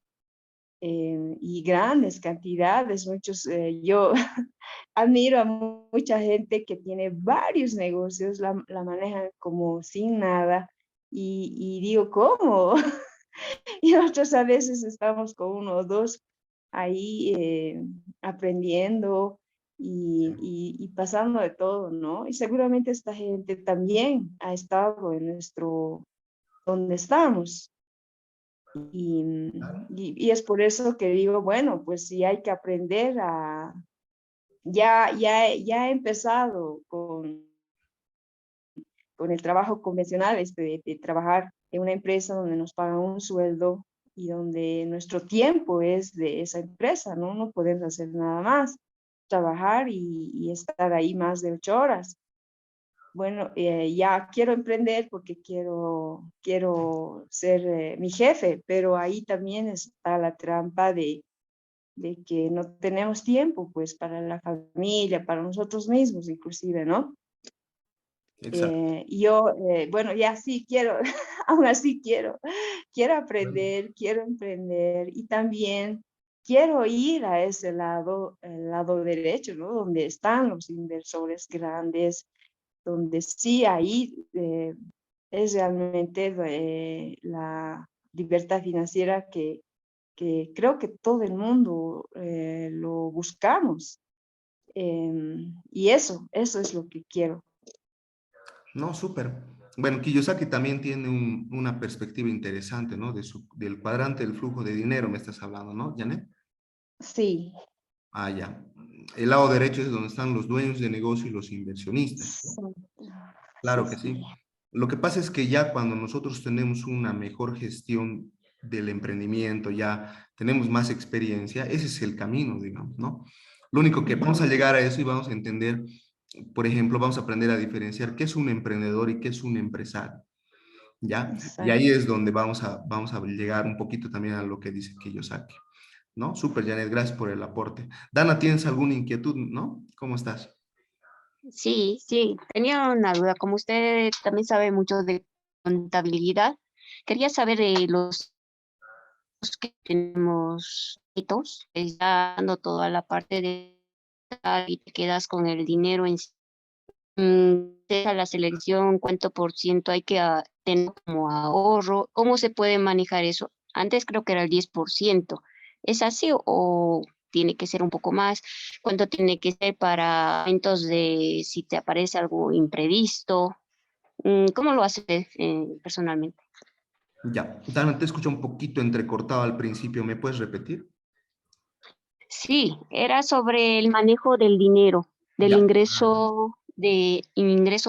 [SPEAKER 3] y grandes cantidades. Yo admiro a mucha gente que tiene varios negocios, la manejan como sin nada, y digo, ¿cómo? Y nosotros a veces estamos con uno o dos ahí aprendiendo y pasando de todo, ¿no? Y seguramente esta gente también ha estado donde estamos. Y es por eso que digo, bueno, pues sí hay que aprender ya he empezado con el trabajo convencional, de trabajar en una empresa donde nos pagan un sueldo y donde nuestro tiempo es de esa empresa, ¿no? No podemos hacer nada más, trabajar y estar ahí más de 8 horas. bueno, ya quiero emprender porque quiero ser mi jefe, pero ahí también está la trampa de que no tenemos tiempo, pues, para la familia, para nosotros mismos inclusive, ¿no?
[SPEAKER 1] Exacto.
[SPEAKER 3] Y yo, bueno, ya sí quiero, aún así quiero aprender, quiero emprender y también quiero ir a ese lado, el lado derecho, ¿no? Donde están los inversores grandes, donde sí ahí es realmente la libertad financiera que creo que todo el mundo lo buscamos. Y eso es lo que quiero.
[SPEAKER 1] No, súper. Bueno, Kiyosaki también tiene una perspectiva interesante, ¿no? Del cuadrante del flujo de dinero, me estás hablando, ¿no, Janet?
[SPEAKER 3] Sí,
[SPEAKER 1] Ah, ya. El lado derecho es donde están los dueños de negocio y los inversionistas, ¿no?
[SPEAKER 3] sí, sí,
[SPEAKER 1] Claro que
[SPEAKER 3] sí.
[SPEAKER 1] sí. Lo que pasa es que ya cuando nosotros tenemos una mejor gestión del emprendimiento, ya tenemos más experiencia, ese es el camino, digamos, ¿no? Lo único que vamos a
[SPEAKER 3] Ujú,
[SPEAKER 1] llegar a eso y vamos a entender, por ejemplo, vamos a aprender a diferenciar qué es un emprendedor y qué es un empresario, ¿ya? Y ahí
[SPEAKER 3] exacto.
[SPEAKER 1] es donde vamos a llegar un poquito también a lo que dice Kiyosaki, ¿no? Súper, Janet, gracias por el aporte. Dana, ¿tienes alguna inquietud, no? ¿Cómo estás?
[SPEAKER 2] Sí, sí, tenía una duda. Como usted también sabe mucho de contabilidad, quería saber que tenemos hitos, ya dando toda la parte de y te quedas con el dinero en sí. A la selección, cuánto por ciento hay que tener como ahorro, cómo se puede manejar eso. Antes creo que era el 10%. ¿Es así o tiene que ser un poco más? ¿Cuánto tiene que ser para eventos de si te aparece algo imprevisto? ¿Cómo lo haces personalmente?
[SPEAKER 1] Ya, Dana, te escucho un poquito entrecortado al principio, ¿me puedes repetir?
[SPEAKER 2] Sí, era sobre el manejo del dinero, del
[SPEAKER 1] Ya.
[SPEAKER 2] ingreso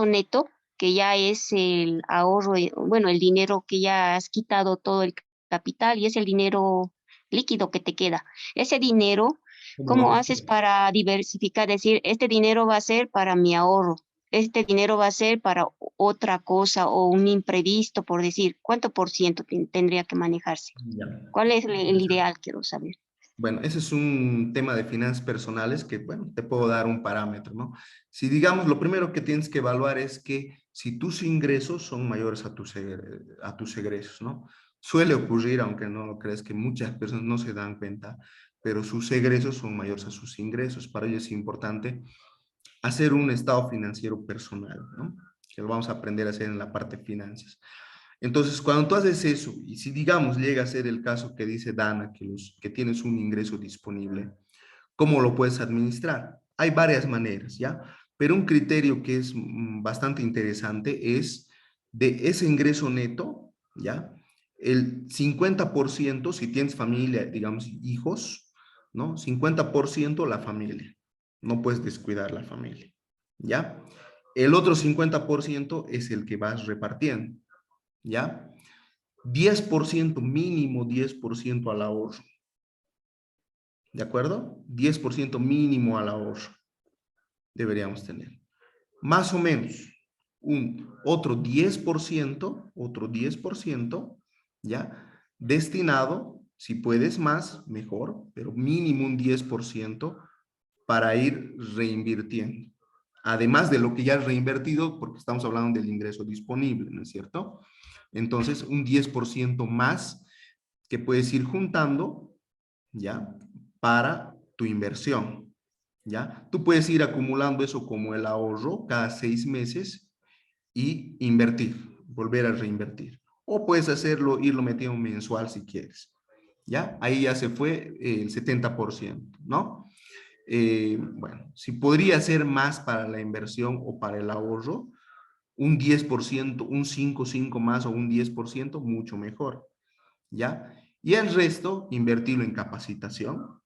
[SPEAKER 2] neto, que ya es el ahorro, bueno, el dinero que ya has quitado todo el capital y es el dinero líquido que te queda. Ese dinero,
[SPEAKER 1] ¿Cómo lo
[SPEAKER 2] ¿cómo
[SPEAKER 1] haces?
[SPEAKER 2] haces para diversificar? Decir, este dinero va a ser para mi ahorro, este dinero va a ser para otra cosa o un imprevisto, por decir, ¿cuánto por ciento tendría que manejarse?
[SPEAKER 1] Ya.
[SPEAKER 2] ¿Cuál es el ideal? Quiero saber.
[SPEAKER 1] Bueno, ese es un tema de finanzas personales que, bueno, te puedo dar un parámetro, ¿no? Si digamos, lo primero que tienes que evaluar es que si tus ingresos son mayores a tus egresos, ¿no? Suele ocurrir, aunque no lo crees, que muchas personas no se dan cuenta, pero sus egresos son mayores a sus ingresos. Para ello es importante hacer un estado financiero personal, ¿no? Que lo vamos a aprender a hacer en la parte de finanzas. Entonces, cuando tú haces eso, y si digamos llega a ser el caso que dice Dana, que tienes un ingreso disponible, ¿cómo lo puedes administrar? Hay varias maneras, ¿ya? Pero un criterio que es bastante interesante es de ese ingreso neto, ¿ya? El 50%, si tienes familia, digamos, hijos, ¿no? 50% la familia. No puedes descuidar la familia, ¿ya? El otro 50% es el que vas repartiendo, ¿ya? 10% mínimo, 10% al ahorro, ¿de acuerdo? 10% mínimo al ahorro deberíamos tener. Más o menos, otro 10%, ¿ya? Destinado, si puedes más, mejor, pero mínimo un 10% para ir reinvirtiendo. Además de lo que ya has reinvertido, porque estamos hablando del ingreso disponible, ¿no es cierto? Entonces, un 10% más que puedes ir juntando, ¿ya? Para tu inversión, ¿ya? Tú puedes ir acumulando eso como el ahorro cada 6 meses y invertir, volver a reinvertir. O puedes hacerlo, irlo metiendo mensual si quieres, ¿ya? Ahí ya se fue el 70%, ¿no? Bueno, si podría ser más para la inversión o para el ahorro, un 10%, un 5 más o un 10%, mucho mejor, ¿ya? Y el resto, invertirlo en capacitación,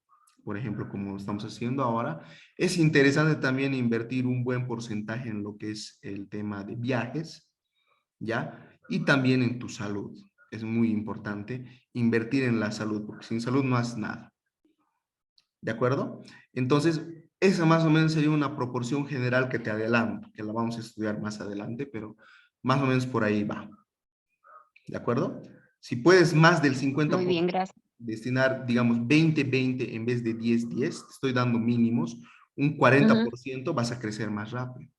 [SPEAKER 1] por ejemplo, como estamos haciendo ahora. Es interesante también invertir un buen porcentaje en lo que es el tema de viajes, ¿ya? Y también en tu salud. Es muy importante invertir en la salud, porque sin salud no haces nada. ¿De acuerdo? Entonces, Esa más o menos sería una proporción general que te adelanto, que la vamos a estudiar más adelante, pero más o menos por ahí va. ¿De acuerdo? Si puedes más del
[SPEAKER 2] Muy
[SPEAKER 1] 50%
[SPEAKER 2] bien, gracias.
[SPEAKER 1] destinar, digamos, 20-20 en vez de 10-10, te estoy dando mínimos, un 40% vas a crecer más rápido.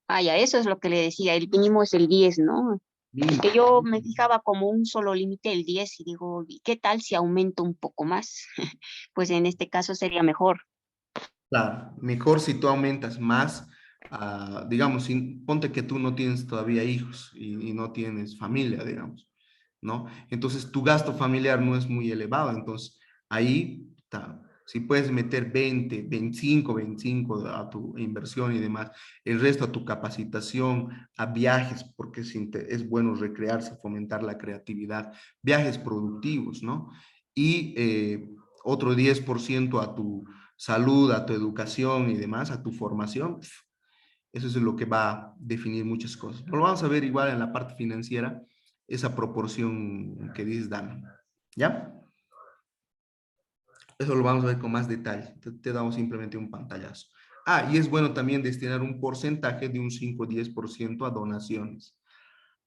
[SPEAKER 2] Ah, ya, eso es lo que le decía, el mínimo es el 10, ¿no? Es
[SPEAKER 1] Mínimo.
[SPEAKER 2] que yo me fijaba como un solo límite el 10 y digo, ¿y qué tal si aumento un poco más? Pues en este caso sería mejor.
[SPEAKER 1] Claro, mejor si tú aumentas más, digamos, ponte que tú no tienes todavía hijos y no tienes familia, digamos, ¿no? Entonces tu gasto familiar no es muy elevado, entonces ahí, si puedes meter 20, 25 a tu inversión y demás, el resto a tu capacitación, a viajes, porque es bueno recrearse, fomentar la creatividad, viajes productivos, ¿no? Y otro 10% a tu salud, a tu educación y demás, a tu formación, eso es lo que va a definir muchas cosas. Pero lo vamos a ver igual en la parte financiera, esa proporción que dices, Dani. ¿Ya? Eso lo vamos a ver con más detalle. Te damos simplemente un pantallazo. Ah, y es bueno también destinar un porcentaje de un 5 o 10% a donaciones,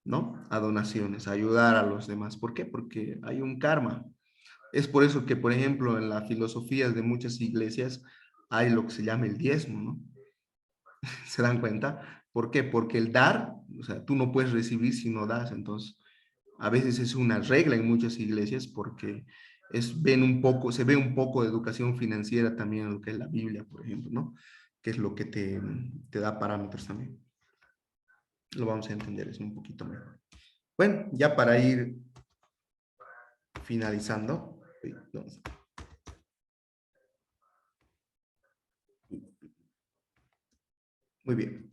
[SPEAKER 1] ¿no? A donaciones, a ayudar a los demás. ¿Por qué? Porque hay un karma. Es por eso que, por ejemplo, en las filosofías de muchas iglesias hay lo que se llama el diezmo, ¿no? ¿Se dan cuenta? ¿Por qué? Porque el dar, o sea, tú no puedes recibir si no das. Entonces, a veces es una regla en muchas iglesias porque se ve un poco de educación financiera también en lo que es la Biblia, por ejemplo, ¿no? Que es lo que te da parámetros también. Lo vamos a entender, es un poquito mejor. Bueno, ya para ir finalizando. Muy bien.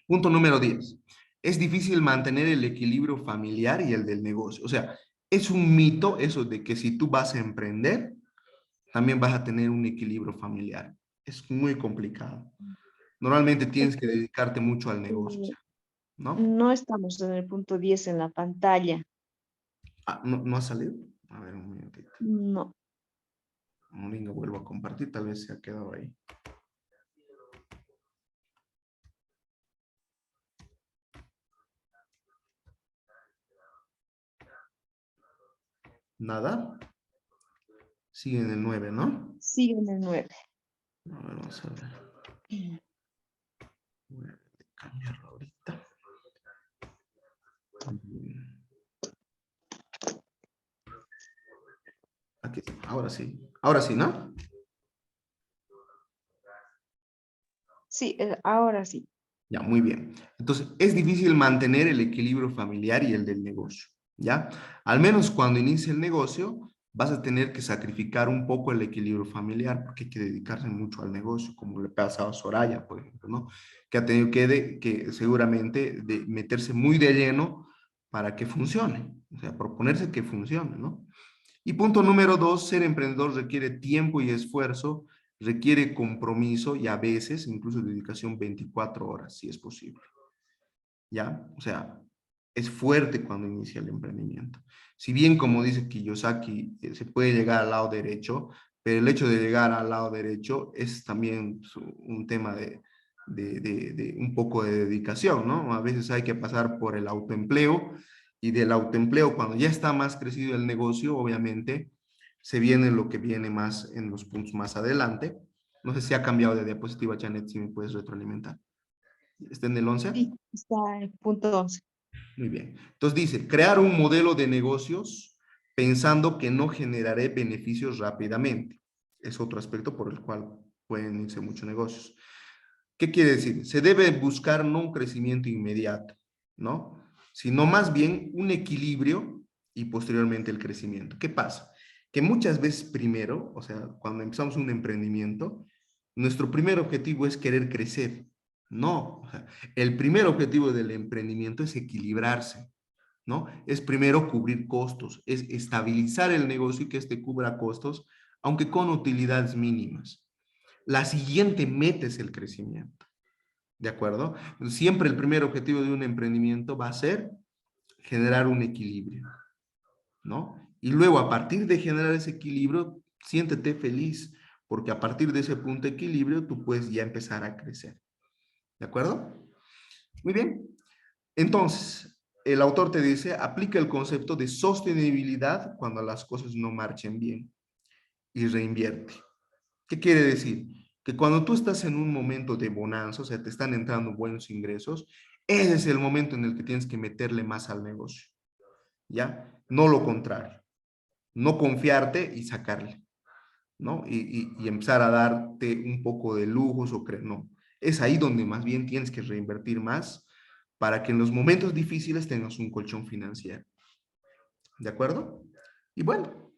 [SPEAKER 1] Punto número 10. Es difícil mantener el equilibrio familiar y el del negocio. O sea, es un mito eso de que si tú vas a emprender, también vas a tener un equilibrio familiar. Es muy complicado. Normalmente
[SPEAKER 3] Es
[SPEAKER 1] tienes que
[SPEAKER 3] que
[SPEAKER 1] dedicarte mucho al negocio,
[SPEAKER 3] eh,
[SPEAKER 1] ¿no?
[SPEAKER 3] no estamos en el punto 10 en la pantalla.
[SPEAKER 1] Ah, ¿no ha salido? A ver, un minutito.
[SPEAKER 3] No.
[SPEAKER 1] Un link vuelvo a compartir, tal vez se ha quedado ahí. Nada. Sigue en el 9, ¿no?
[SPEAKER 3] Sigue en el 9.
[SPEAKER 1] A ver, vamos a ver. Voy a cambiarlo ahorita. Aquí, ahora sí. Ahora sí, ¿no?
[SPEAKER 3] Sí, ahora sí.
[SPEAKER 1] Ya, muy bien. Entonces, es difícil mantener el equilibrio familiar y el del negocio, ¿ya? Al menos cuando inicie el negocio, vas a tener que sacrificar un poco el equilibrio familiar porque hay que dedicarse mucho al negocio, como le pasa a Soraya, por ejemplo, ¿no? Que ha tenido que seguramente meterse muy de lleno para que funcione, o sea, proponerse que funcione, ¿no? Y punto número 2, ser emprendedor requiere tiempo y esfuerzo, requiere compromiso y a veces incluso dedicación 24 horas, si es posible. ¿Ya? O sea, es fuerte cuando inicia el emprendimiento. Si bien, como dice Kiyosaki, se puede llegar al lado derecho, pero el hecho de llegar al lado derecho es también un tema de un poco de dedicación, ¿no? A veces hay que pasar por el autoempleo y del autoempleo, cuando ya está más crecido el negocio, obviamente, se viene lo que viene más en los puntos más adelante. No sé si ha cambiado de diapositiva, Janet, si me puedes retroalimentar. ¿Está en el 11?
[SPEAKER 3] Sí, está en el punto 11.
[SPEAKER 1] Muy bien. Entonces dice, crear un modelo de negocios pensando que no generaré beneficios rápidamente. Es otro aspecto por el cual pueden irse muchos negocios. ¿Qué quiere decir? Se debe buscar no un crecimiento inmediato, ¿no? Sino más bien un equilibrio y posteriormente el crecimiento. ¿Qué pasa? Que muchas veces primero, o sea, cuando empezamos un emprendimiento, nuestro primer objetivo es querer crecer. No, o sea, el primer objetivo del emprendimiento es equilibrarse, ¿no? Es primero cubrir costos, es estabilizar el negocio y que este cubra costos, aunque con utilidades mínimas. La siguiente meta es el crecimiento, ¿de acuerdo? Siempre el primer objetivo de un emprendimiento va a ser generar un equilibrio, ¿no? Y luego a partir de generar ese equilibrio, siéntete feliz, porque a partir de ese punto de equilibrio tú puedes ya empezar a crecer. ¿De acuerdo? Muy bien. Entonces, el autor te dice, aplica el concepto de sostenibilidad cuando las cosas no marchen bien y reinvierte. ¿Qué quiere decir? Que cuando tú estás en un momento de bonanza, o sea, te están entrando buenos ingresos, ese es el momento en el que tienes que meterle más al negocio, ¿ya? No lo contrario. No confiarte y sacarle, ¿no? Y empezar a darte un poco de lujos o creer, no. Es ahí donde más bien tienes que reinvertir más para que en los momentos difíciles tengas un colchón financiero. ¿De acuerdo? Y bueno,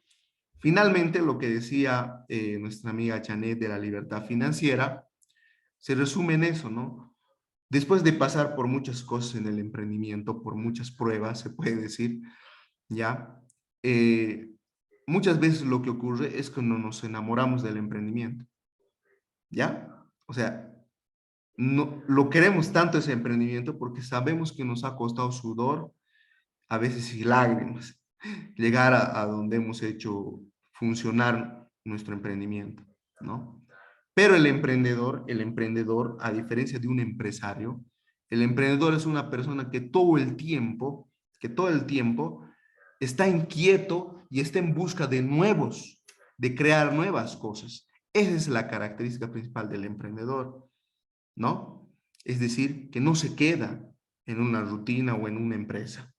[SPEAKER 1] finalmente lo que decía nuestra amiga Janet de la libertad financiera, se resume en eso, ¿no? Después de pasar por muchas cosas en el emprendimiento, por muchas pruebas, se puede decir, ¿ya? Muchas veces lo que ocurre es que no nos enamoramos del emprendimiento, ¿ya? O sea, no, lo queremos tanto ese emprendimiento porque sabemos que nos ha costado sudor, a veces y lágrimas, llegar a donde hemos hecho funcionar nuestro emprendimiento, ¿no? Pero el emprendedor, a diferencia de un empresario, el emprendedor es una persona que todo el tiempo está inquieto y está en busca de crear nuevas cosas. Esa es la característica principal del emprendedor, ¿no? Es decir, que no se queda en una rutina o en una empresa,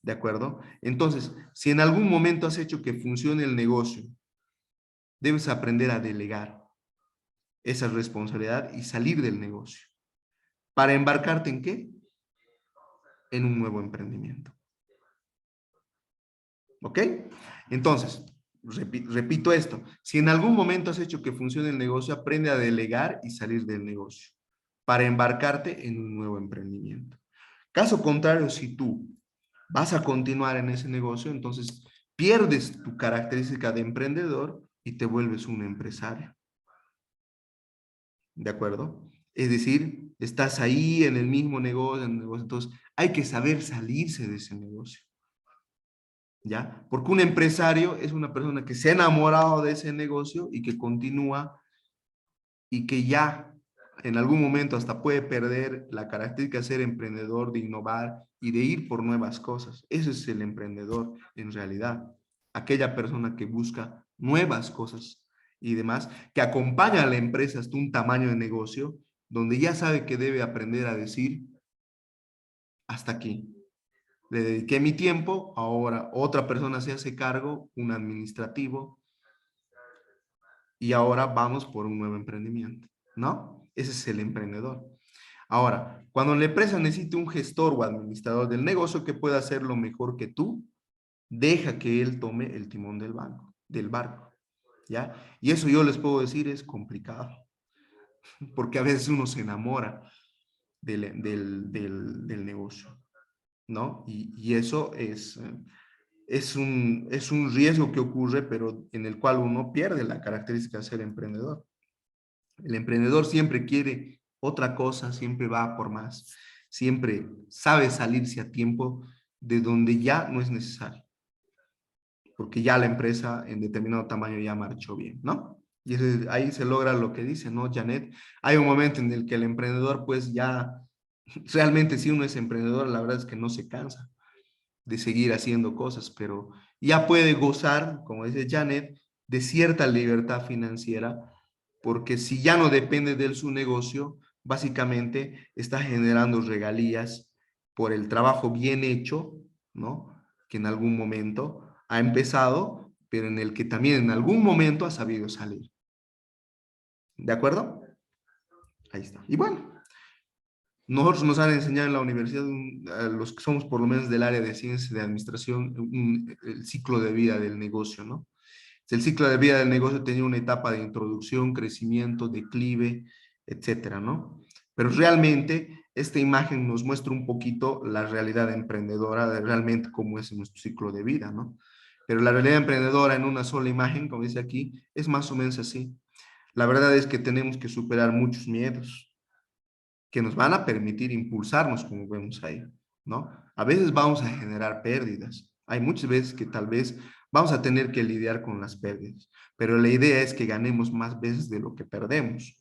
[SPEAKER 1] ¿de acuerdo? Entonces, si en algún momento has hecho que funcione el negocio, debes aprender a delegar esa responsabilidad y salir del negocio. ¿Para embarcarte en qué? En un nuevo emprendimiento. ¿Ok? Entonces, repito esto. Si en algún momento has hecho que funcione el negocio, aprende a delegar y salir del negocio para embarcarte en un nuevo emprendimiento. Caso contrario, si tú vas a continuar en ese negocio, entonces pierdes tu característica de emprendedor y te vuelves un empresario. ¿De acuerdo? Es decir, estás ahí en el mismo negocio, entonces hay que saber salirse de ese negocio. ¿Ya? Porque un empresario es una persona que se ha enamorado de ese negocio y que continúa y que ya en algún momento hasta puede perder la característica de ser emprendedor, de innovar y de ir por nuevas cosas. Ese es el emprendedor en realidad. Aquella persona que busca nuevas cosas y demás, que acompaña a la empresa hasta un tamaño de negocio donde ya sabe que debe aprender a decir hasta aquí. Le dediqué mi tiempo, ahora otra persona se hace cargo, un administrativo, y ahora vamos por un nuevo emprendimiento, ¿no? Ese es el emprendedor. Ahora, cuando la empresa necesite un gestor o administrador del negocio que pueda hacerlo mejor que tú, deja que él tome el timón del barco, ¿ya? Y eso yo les puedo decir es complicado, porque a veces uno se enamora del negocio, ¿no? Y eso es un riesgo que ocurre, pero en el cual uno pierde la característica de ser emprendedor. El emprendedor siempre quiere otra cosa, siempre va por más, siempre sabe salirse a tiempo de donde ya no es necesario, porque ya la empresa en determinado tamaño ya marchó bien, ¿no? Y ahí se logra lo que dice, ¿no, Janet? Hay un momento en el que el emprendedor, pues ya, realmente si uno es emprendedor, la verdad es que no se cansa de seguir haciendo cosas, pero ya puede gozar, como dice Janet, de cierta libertad financiera, porque si ya no depende de su negocio, básicamente está generando regalías por el trabajo bien hecho, ¿no? Que en algún momento ha empezado, pero en el que también en algún momento ha sabido salir. ¿De acuerdo? Ahí está. Y bueno, nosotros nos han enseñado en la universidad, a los que somos por lo menos del área de ciencias de administración, el ciclo de vida del negocio, ¿no? El ciclo de vida del negocio tenía una etapa de introducción, crecimiento, declive, etcétera, ¿no? Pero realmente esta imagen nos muestra un poquito la realidad emprendedora de realmente cómo es nuestro ciclo de vida, ¿no? Pero la realidad emprendedora en una sola imagen, como dice aquí, es más o menos así. La verdad es que tenemos que superar muchos miedos, que nos van a permitir impulsarnos, como vemos ahí, ¿no? A veces vamos a generar pérdidas. Hay muchas veces que tal vez vamos a tener que lidiar con las pérdidas, pero la idea es que ganemos más veces de lo que perdemos.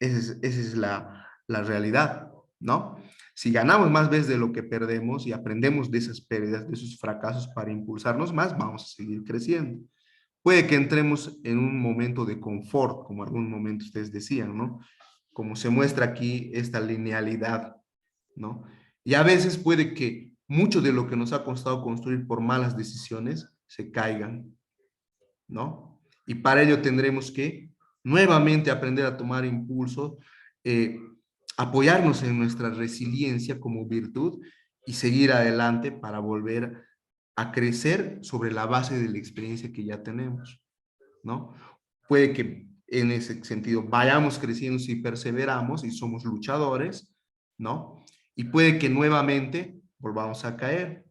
[SPEAKER 1] Esa es la realidad, ¿no? Si ganamos más veces de lo que perdemos y aprendemos de esas pérdidas, de esos fracasos para impulsarnos más, vamos a seguir creciendo. Puede que entremos en un momento de confort, como algún momento ustedes decían, ¿no? Como se muestra aquí esta linealidad, ¿no? Y a veces puede que mucho de lo que nos ha costado construir por malas decisiones se caigan, ¿no? Y para ello tendremos que nuevamente aprender a tomar impulso, eh, apoyarnos en nuestra resiliencia como virtud y seguir adelante para volver a crecer sobre la base de la experiencia que ya tenemos, ¿no? Puede que en ese sentido vayamos creciendo si perseveramos y somos luchadores, ¿no? Y puede que nuevamente volvamos a caer,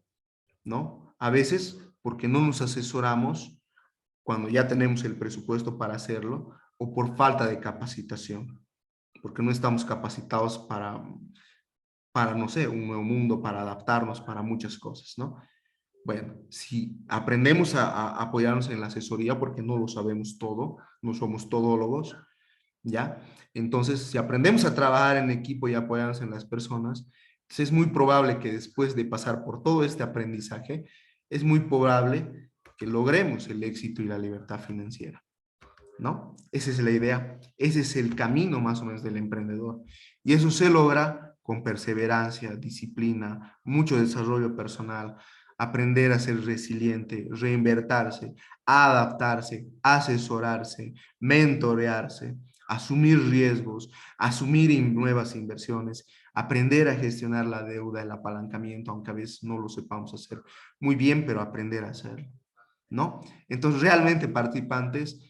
[SPEAKER 1] ¿no? A veces porque no nos asesoramos cuando ya tenemos el presupuesto para hacerlo o por falta de capacitación, porque no estamos capacitados para no sé, un nuevo mundo, para adaptarnos, para muchas cosas, ¿no? Bueno, si aprendemos a apoyarnos en la asesoría, porque no lo sabemos todo, no somos todólogos, ¿ya? Entonces, si aprendemos a trabajar en equipo y apoyarnos en las personas, pues es muy probable que después de pasar por todo este aprendizaje, es muy probable que logremos el éxito y la libertad financiera, ¿no? Esa es la idea, ese es el camino más o menos del emprendedor. Y eso se logra con perseverancia, disciplina, mucho desarrollo personal, aprender a ser resiliente, reinvertirse, adaptarse, asesorarse, mentorearse, asumir riesgos, asumir nuevas inversiones, aprender a gestionar la deuda, el apalancamiento, aunque a veces no lo sepamos hacer muy bien, pero aprender a hacerlo, ¿no? Entonces, realmente participantes,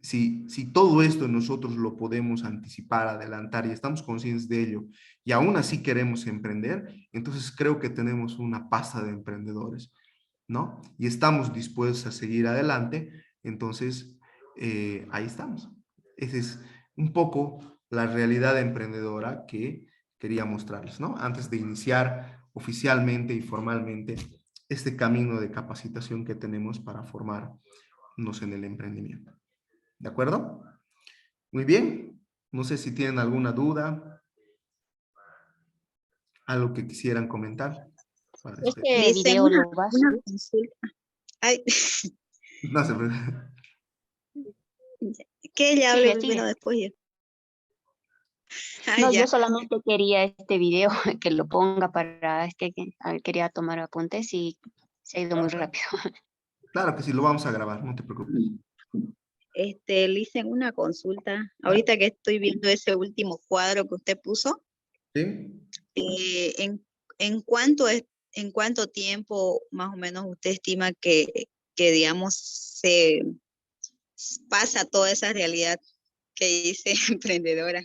[SPEAKER 1] si todo esto nosotros lo podemos anticipar, adelantar y estamos conscientes de ello y aún así queremos emprender, entonces creo que tenemos una pasta de emprendedores, ¿no? Y estamos dispuestos a seguir adelante, entonces ahí estamos. Esa es un poco la realidad emprendedora que quería mostrarles, ¿no? Antes de iniciar oficialmente y formalmente este camino de capacitación que tenemos para formarnos en el emprendimiento. ¿De acuerdo? Muy bien. No sé si tienen alguna duda, algo que quisieran comentar para despedir.
[SPEAKER 2] Este
[SPEAKER 4] Dicen
[SPEAKER 2] video lo va a
[SPEAKER 4] una
[SPEAKER 2] subir.
[SPEAKER 4] consulta. Ay,
[SPEAKER 1] No se preocupen.
[SPEAKER 4] que ella hable
[SPEAKER 2] Sigue,
[SPEAKER 4] primero
[SPEAKER 2] sigue.
[SPEAKER 4] después yo. Ah,
[SPEAKER 2] No, yo
[SPEAKER 4] ya.
[SPEAKER 2] solamente quería este video que lo ponga para, quería tomar apuntes y se ha ido muy rápido.
[SPEAKER 1] Claro que sí, lo vamos a grabar, no te preocupes.
[SPEAKER 4] Le hice una consulta. Ahorita que estoy viendo ese último cuadro que usted puso,
[SPEAKER 1] ¿Sí?
[SPEAKER 4] eh, en, en cuánto tiempo más o menos usted estima digamos, se pasa toda esa realidad que dice emprendedora.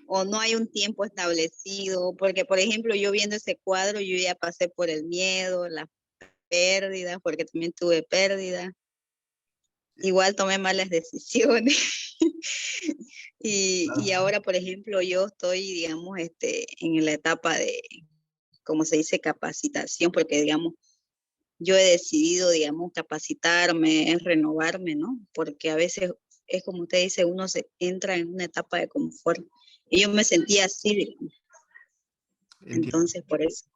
[SPEAKER 4] O no hay un tiempo establecido, porque por ejemplo yo viendo ese cuadro yo ya pasé por el miedo, la pérdida, porque también tuve pérdida, igual tomé malas decisiones y ahora por ejemplo yo estoy digamos en la etapa de, como se dice, capacitación, porque digamos yo he decidido digamos capacitarme, renovarme, ¿no? Porque a veces es como usted dice, uno se entra en una etapa de confort y yo me sentía así, digamos.
[SPEAKER 1] Entiendo.
[SPEAKER 4] Entonces por eso.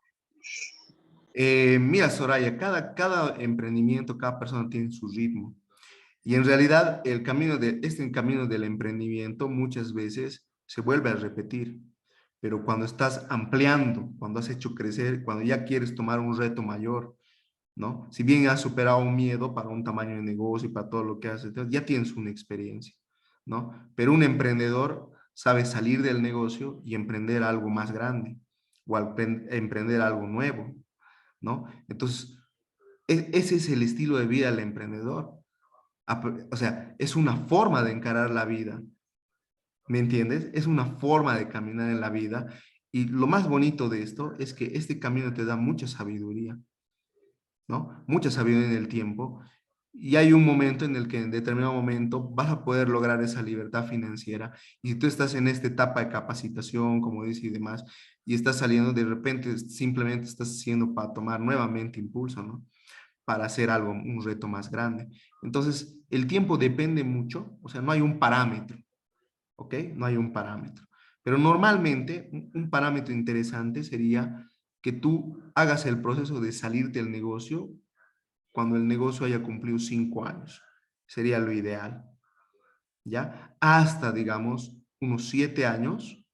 [SPEAKER 1] Mira, Soraya, cada emprendimiento, cada persona tiene su ritmo. Y en realidad este camino del emprendimiento muchas veces se vuelve a repetir. Pero cuando estás ampliando, cuando has hecho crecer, cuando ya quieres tomar un reto mayor, ¿no? Si bien has superado un miedo para un tamaño de negocio y para todo lo que haces, ya tienes una experiencia, ¿no? Pero un emprendedor sabe salir del negocio y emprender algo más grande o emprender algo nuevo, ¿no? Entonces, ese es el estilo de vida del emprendedor. O sea, es una forma de encarar la vida, ¿me entiendes? Es una forma de caminar en la vida y lo más bonito de esto es que este camino te da mucha sabiduría, ¿no? Mucha sabiduría en el tiempo y hay un momento en el que en determinado momento vas a poder lograr esa libertad financiera y si tú estás en esta etapa de capacitación, como dice y demás, y estás saliendo, de repente simplemente estás haciendo para tomar nuevamente impulso, ¿no? para hacer algo, un reto más grande. Entonces, el tiempo depende mucho, o sea, no hay un parámetro, ¿ok? No hay un parámetro. Pero normalmente, un parámetro interesante sería que tú hagas el proceso de salirte del negocio cuando el negocio haya cumplido 5 años. Sería lo ideal, ¿ya? Hasta, digamos, unos 7 años,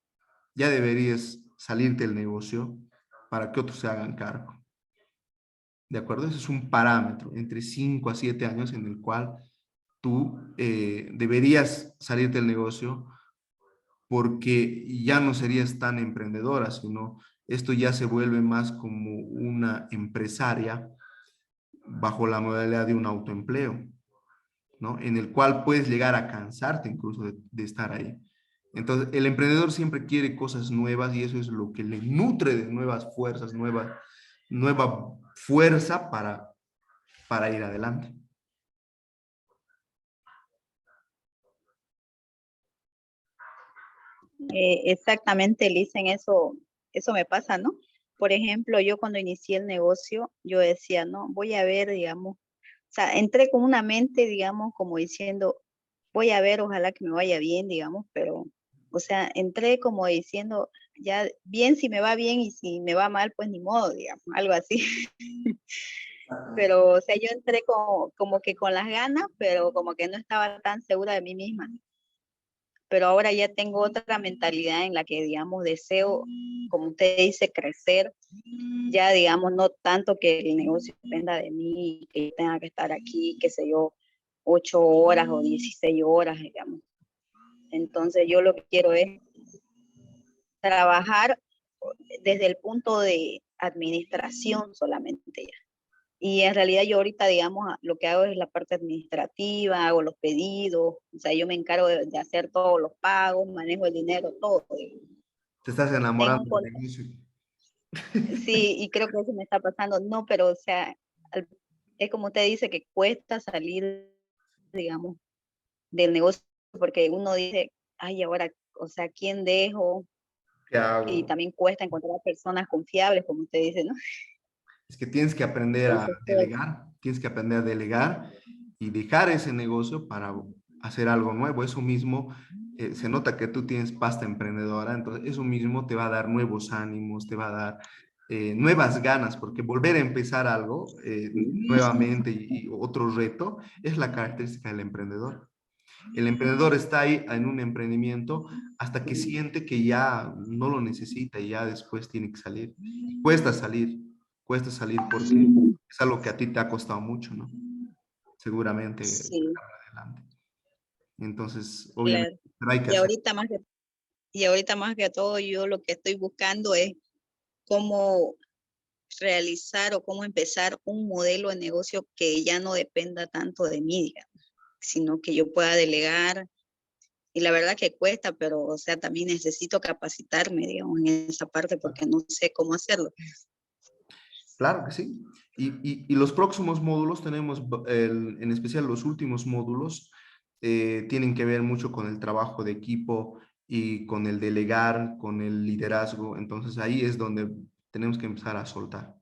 [SPEAKER 1] ya deberías salirte del negocio para que otros se hagan cargo. ¿De acuerdo? Ese es un parámetro entre 5 a 7 años en el cual tú deberías salirte del negocio porque ya no serías tan emprendedora, sino esto ya se vuelve más como una empresaria bajo la modalidad de un autoempleo, ¿no? En el cual puedes llegar a cansarte incluso de estar ahí. Entonces, el emprendedor siempre quiere cosas nuevas y eso es lo que le nutre de nuevas fuerzas, nueva fuerza para ir adelante.
[SPEAKER 4] Exactamente, Licen, eso me pasa, ¿no? Por ejemplo, yo cuando inicié el negocio, yo decía, no, voy a ver, digamos, o sea, entré con una mente, digamos, como diciendo, voy a ver, ojalá que me vaya bien, digamos, pero, o sea, entré como diciendo, ya bien si me va bien y si me va mal, pues ni modo, digamos, algo así. Pero, o sea, yo entré como que con las ganas, pero como que no estaba tan segura de mí misma. Pero ahora ya tengo otra mentalidad en la que, digamos, deseo, como usted dice, crecer, ya, digamos, no tanto que el negocio dependa de mí, que tenga que estar aquí, qué sé yo, 8 horas o 16 horas, digamos. Entonces yo lo que quiero es trabajar desde el punto de administración solamente ya. Y en realidad yo ahorita, digamos, lo que hago es la parte administrativa, hago los pedidos, o sea, yo me encargo de hacer todos los pagos, manejo el dinero, todo.
[SPEAKER 1] Te estás
[SPEAKER 4] Tengo
[SPEAKER 1] enamorando
[SPEAKER 4] un
[SPEAKER 1] del negocio.
[SPEAKER 4] sí, y creo que eso me está pasando. No, pero o sea, es como usted dice que cuesta salir, digamos, del negocio, porque uno dice, ay, ahora, o sea, ¿quién dejo?
[SPEAKER 1] ¿Qué
[SPEAKER 4] Y
[SPEAKER 1] hago?
[SPEAKER 4] también cuesta encontrar personas confiables, como usted dice, ¿no?
[SPEAKER 1] Es que tienes que aprender a
[SPEAKER 4] Entonces, pues,
[SPEAKER 1] delegar, tienes que aprender a delegar y dejar ese negocio para hacer algo nuevo. Eso mismo, se nota que tú tienes pasta emprendedora, entonces eso mismo te va a dar nuevos ánimos, te va a dar nuevas ganas, porque volver a empezar algo nuevamente y otro reto es la característica del emprendedor. El emprendedor está ahí en un emprendimiento hasta que siente que ya no lo necesita y ya después tiene que salir. Cuesta salir porque es algo que a ti te ha costado mucho, ¿no? Seguramente
[SPEAKER 4] sí,
[SPEAKER 1] adelante. Entonces, obviamente,
[SPEAKER 4] claro.
[SPEAKER 1] pero hay que
[SPEAKER 4] Y
[SPEAKER 1] hacer.
[SPEAKER 4] ahorita más que, y ahorita más que todo, yo lo que estoy buscando es cómo realizar o cómo empezar un modelo de negocio que ya no dependa tanto de mí, digamos, sino que yo pueda delegar. Y la verdad que cuesta, pero, o sea, también necesito capacitarme, digamos, en esa parte porque no sé cómo hacerlo.
[SPEAKER 1] Claro que sí. Y los próximos módulos tenemos, en especial los últimos módulos, tienen que ver mucho con el trabajo de equipo y con el delegar, con el liderazgo. Entonces ahí es donde tenemos que empezar a soltar,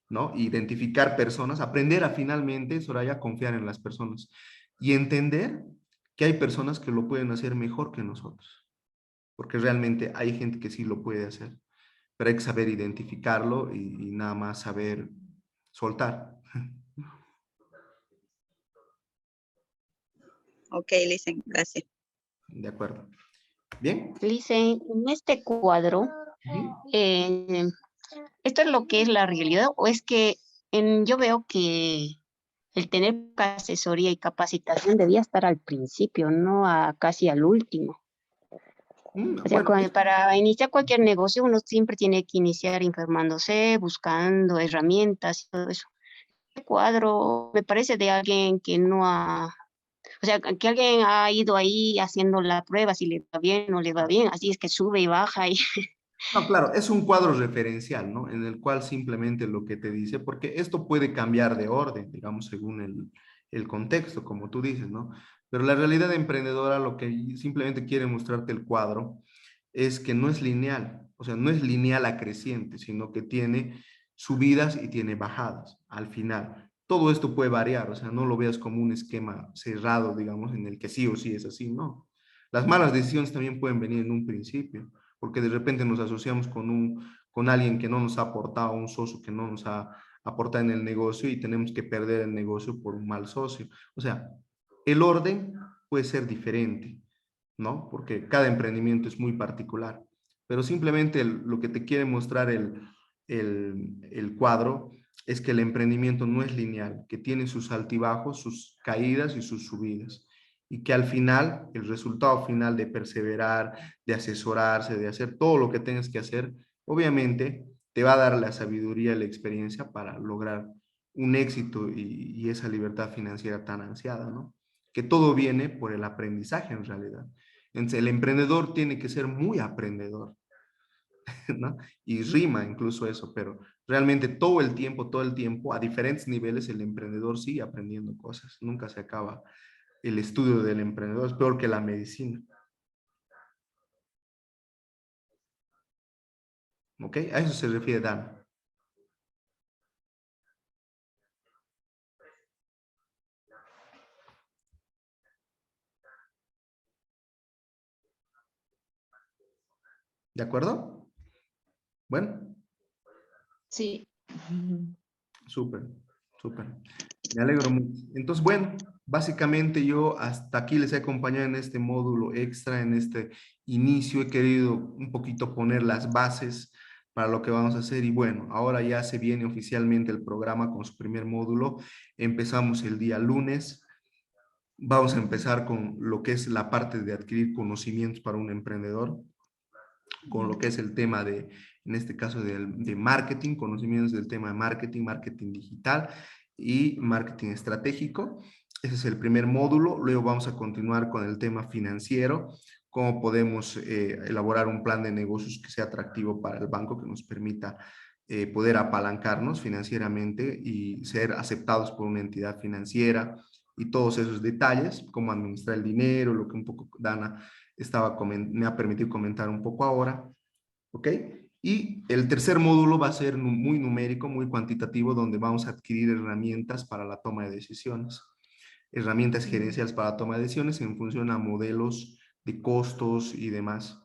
[SPEAKER 1] ¿no? Identificar personas, aprender a finalmente, Soraya, confiar en las personas y entender que hay personas que lo pueden hacer mejor que nosotros, porque realmente hay gente que sí lo puede hacer, pero hay que saber identificarlo y nada más saber soltar.
[SPEAKER 4] Ok, Listen, gracias.
[SPEAKER 1] ¿De acuerdo? Bien.
[SPEAKER 2] Dice, en este cuadro,
[SPEAKER 1] Ujú.
[SPEAKER 2] eh, ¿esto es lo que es la realidad o es que yo veo que el tener asesoría y capacitación debía estar al principio, no casi al último? O sea,
[SPEAKER 1] Bueno,
[SPEAKER 2] para iniciar cualquier negocio uno siempre tiene que iniciar informándose, buscando herramientas y todo eso. Este cuadro me parece de alguien que no ha, o sea, que alguien ha ido ahí haciendo la prueba, si le va bien o no le va bien, así es que sube y baja y
[SPEAKER 1] no, claro, es un cuadro referencial, ¿no? En el cual simplemente lo que te dice, porque esto puede cambiar de orden, digamos, según el contexto, como tú dices, ¿no? Pero la realidad emprendedora lo que simplemente quiere mostrarte el cuadro es que no es lineal, o sea, no es lineal a creciente, sino que tiene subidas y tiene bajadas al final. todo esto puede variar, o sea, no lo veas como un esquema cerrado, digamos, en el que sí o sí es así, no. Las malas decisiones también pueden venir en un principio, porque de repente nos asociamos con alguien que no nos ha aportado, un socio que no nos ha aportado en el negocio y tenemos que perder el negocio por un mal socio. O sea, el orden puede ser diferente, ¿no? Porque cada emprendimiento es muy particular, pero simplemente lo que te quiere mostrar el cuadro es que el emprendimiento no es lineal, que tiene sus altibajos, sus caídas y sus subidas, y que al final, el resultado final de perseverar, de asesorarse, de hacer todo lo que tengas que hacer, obviamente te va a dar la sabiduría y la experiencia para lograr un éxito y esa libertad financiera tan ansiada, ¿no? Que todo viene por el aprendizaje en realidad. Entonces, el emprendedor tiene que ser muy aprendedor, ¿no? Y rima incluso eso, pero realmente todo el tiempo, a diferentes niveles, el emprendedor sigue aprendiendo cosas. Nunca se acaba el estudio del emprendedor, es peor que la medicina. ¿Ok? A eso se refiere Dan. ¿De acuerdo? Bueno,
[SPEAKER 3] Sí.
[SPEAKER 1] súper, súper. Me alegro mucho. Entonces, bueno, básicamente yo hasta aquí les he acompañado en este módulo extra, en este inicio. He querido un poquito poner las bases para lo que vamos a hacer y bueno, ahora ya se viene oficialmente el programa con su primer módulo. Empezamos el día lunes. Vamos a empezar con lo que es la parte de adquirir conocimientos para un emprendedor, con lo que es el tema de, en este caso, de marketing, conocimientos del tema de marketing, marketing digital y marketing estratégico. Ese es el primer módulo. Luego vamos a continuar con el tema financiero, cómo podemos elaborar un plan de negocios que sea atractivo para el banco, que nos permita poder apalancarnos financieramente y ser aceptados por una entidad financiera y todos esos detalles, cómo administrar el dinero, lo que un poco Dana me ha permitido comentar un poco ahora, ¿ok? Y el tercer módulo va a ser muy numérico, muy cuantitativo, donde vamos a adquirir herramientas para la toma de decisiones, herramientas gerenciales para la toma de decisiones en función a modelos de costos y demás.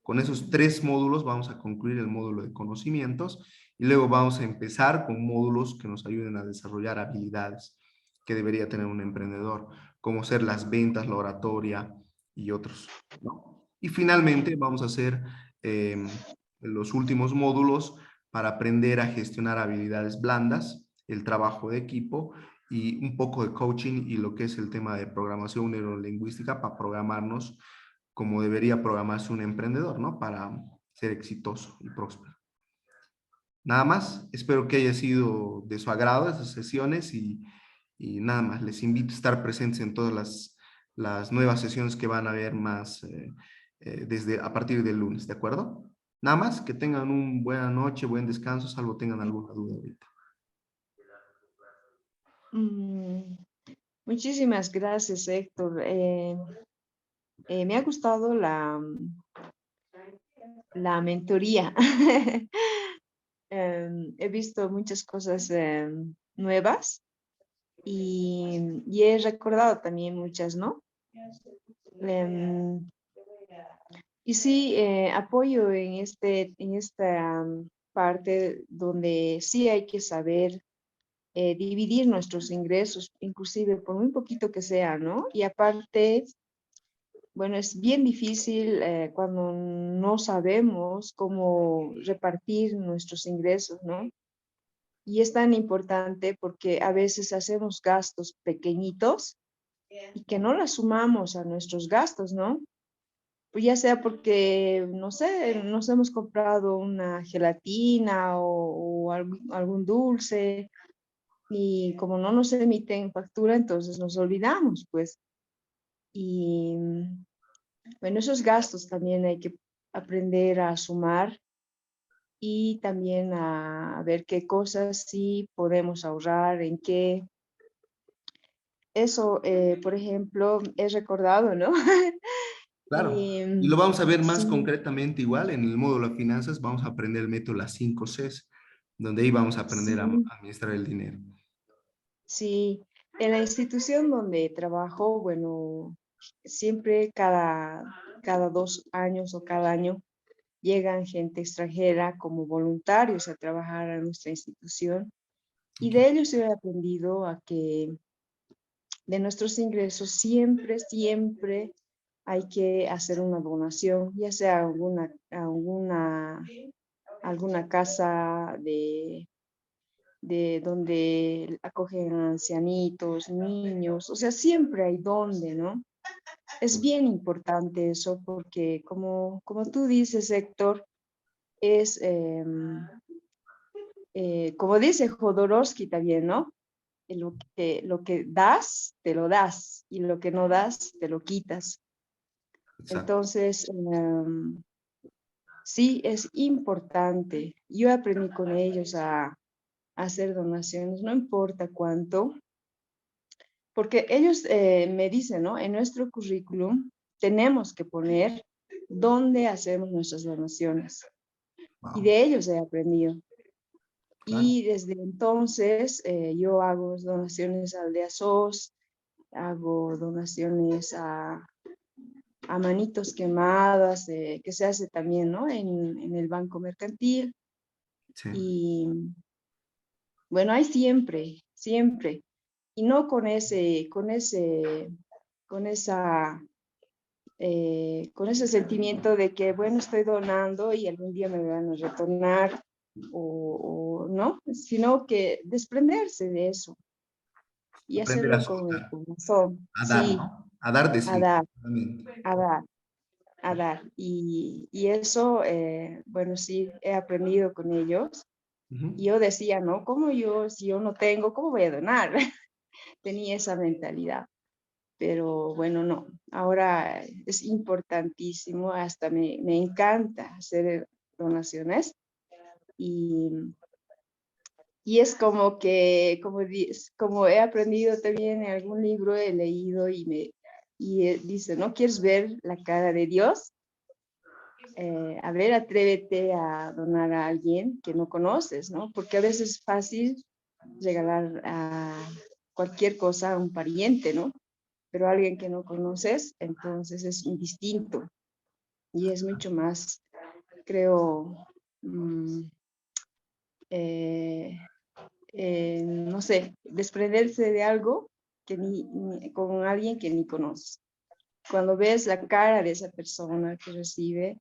[SPEAKER 1] Con esos tres módulos vamos a concluir el módulo de conocimientos y luego vamos a empezar con módulos que nos ayuden a desarrollar habilidades que debería tener un emprendedor, como ser las ventas, la oratoria y otros, ¿no? Y finalmente vamos a hacer los últimos módulos para aprender a gestionar habilidades blandas, el trabajo de equipo y un poco de coaching y lo que es el tema de programación neurolingüística para programarnos como debería programarse un emprendedor, ¿no? Para ser exitoso y próspero. Nada más, espero que haya sido de su agrado esas sesiones y nada más, les invito a estar presentes en todas las nuevas sesiones que van a haber más desde a partir del lunes, ¿de acuerdo? Nada más, que tengan una buena noche, buen descanso, salvo tengan alguna duda ahorita.
[SPEAKER 3] Muchísimas gracias, Héctor. Me ha gustado la mentoría. He visto muchas cosas nuevas y he recordado también muchas, ¿no? Em, y sí, apoyo en esta parte donde sí hay que saber dividir nuestros ingresos, inclusive por muy poquito que sea, ¿no? Y aparte, bueno, es bien difícil cuando no sabemos cómo repartir nuestros ingresos, ¿no? Y es tan importante porque a veces hacemos gastos pequeñitos y que no las sumamos a nuestros gastos, ¿no? Pues ya sea porque, no sé, nos hemos comprado una gelatina o algún dulce y como no nos emiten factura, entonces nos olvidamos, pues. Y bueno, esos gastos también hay que aprender a sumar y también a ver qué cosas sí podemos ahorrar, en qué. Eso, por ejemplo, he recordado, ¿no?
[SPEAKER 1] Claro.
[SPEAKER 3] Y
[SPEAKER 1] Y lo vamos a ver más
[SPEAKER 3] sí,
[SPEAKER 1] concretamente igual en el módulo de finanzas, vamos a aprender el método las 5 Cs, donde ahí vamos a aprender a
[SPEAKER 3] sí,
[SPEAKER 1] administrar el dinero.
[SPEAKER 3] Sí, en la institución donde trabajo, bueno, siempre cada 2 años o cada año llegan gente extranjera como voluntarios a trabajar a nuestra institución y
[SPEAKER 1] Ok.
[SPEAKER 3] de ellos he aprendido a que de nuestros ingresos siempre hay que hacer una donación, ya sea alguna casa de donde acogen a ancianitos, niños, o sea, siempre hay donde, ¿no? Es bien importante eso porque como tú dices, Héctor, es, como dice Jodorowsky también, ¿no? Lo que das, te lo das, y lo que no das, te lo quitas.
[SPEAKER 1] Exacto.
[SPEAKER 3] Entonces, sí, es importante. Yo aprendí con ellos a hacer donaciones, no importa cuánto, porque ellos me dicen, ¿no? En nuestro currículum tenemos que poner dónde hacemos nuestras donaciones. Y
[SPEAKER 1] Wow,
[SPEAKER 3] de ellos he aprendido.
[SPEAKER 1] claro.
[SPEAKER 3] Y desde entonces yo hago donaciones al de ASOS, hago donaciones a manitos quemadas, que se hace también, ¿no? En el Banco Mercantil.
[SPEAKER 1] Sí.
[SPEAKER 3] Y bueno, hay siempre. Y no con con ese sentimiento de que, bueno, estoy donando y algún día me van a retornar o no, sino que desprenderse de eso y
[SPEAKER 1] Aprender a
[SPEAKER 3] hacerlo con el
[SPEAKER 1] soltar,
[SPEAKER 3] corazón,
[SPEAKER 1] a dar,
[SPEAKER 3] sí,
[SPEAKER 1] ¿no? A dar de
[SPEAKER 3] a
[SPEAKER 1] sí.
[SPEAKER 3] dar,
[SPEAKER 1] Realmente.
[SPEAKER 3] a dar, a dar. Y eso, bueno, sí, he aprendido con ellos.
[SPEAKER 1] Ujú.
[SPEAKER 3] Y yo decía, ¿no? ¿Cómo yo, si yo no tengo, cómo voy a donar? Tenía esa mentalidad. Pero bueno, no. Ahora es importantísimo, hasta me encanta hacer donaciones y, y es como que, como he aprendido también en algún libro, he leído y dice, ¿no quieres ver la cara de Dios? A ver, atrévete a donar a alguien que no conoces, ¿no? Porque a veces es fácil regalar a cualquier cosa a un pariente, ¿no? Pero a alguien que no conoces, entonces es indistinto y es mucho más, creo, mm, eh, no sé, desprenderse de algo con alguien que ni conoces. Cuando ves la cara de esa persona que recibe,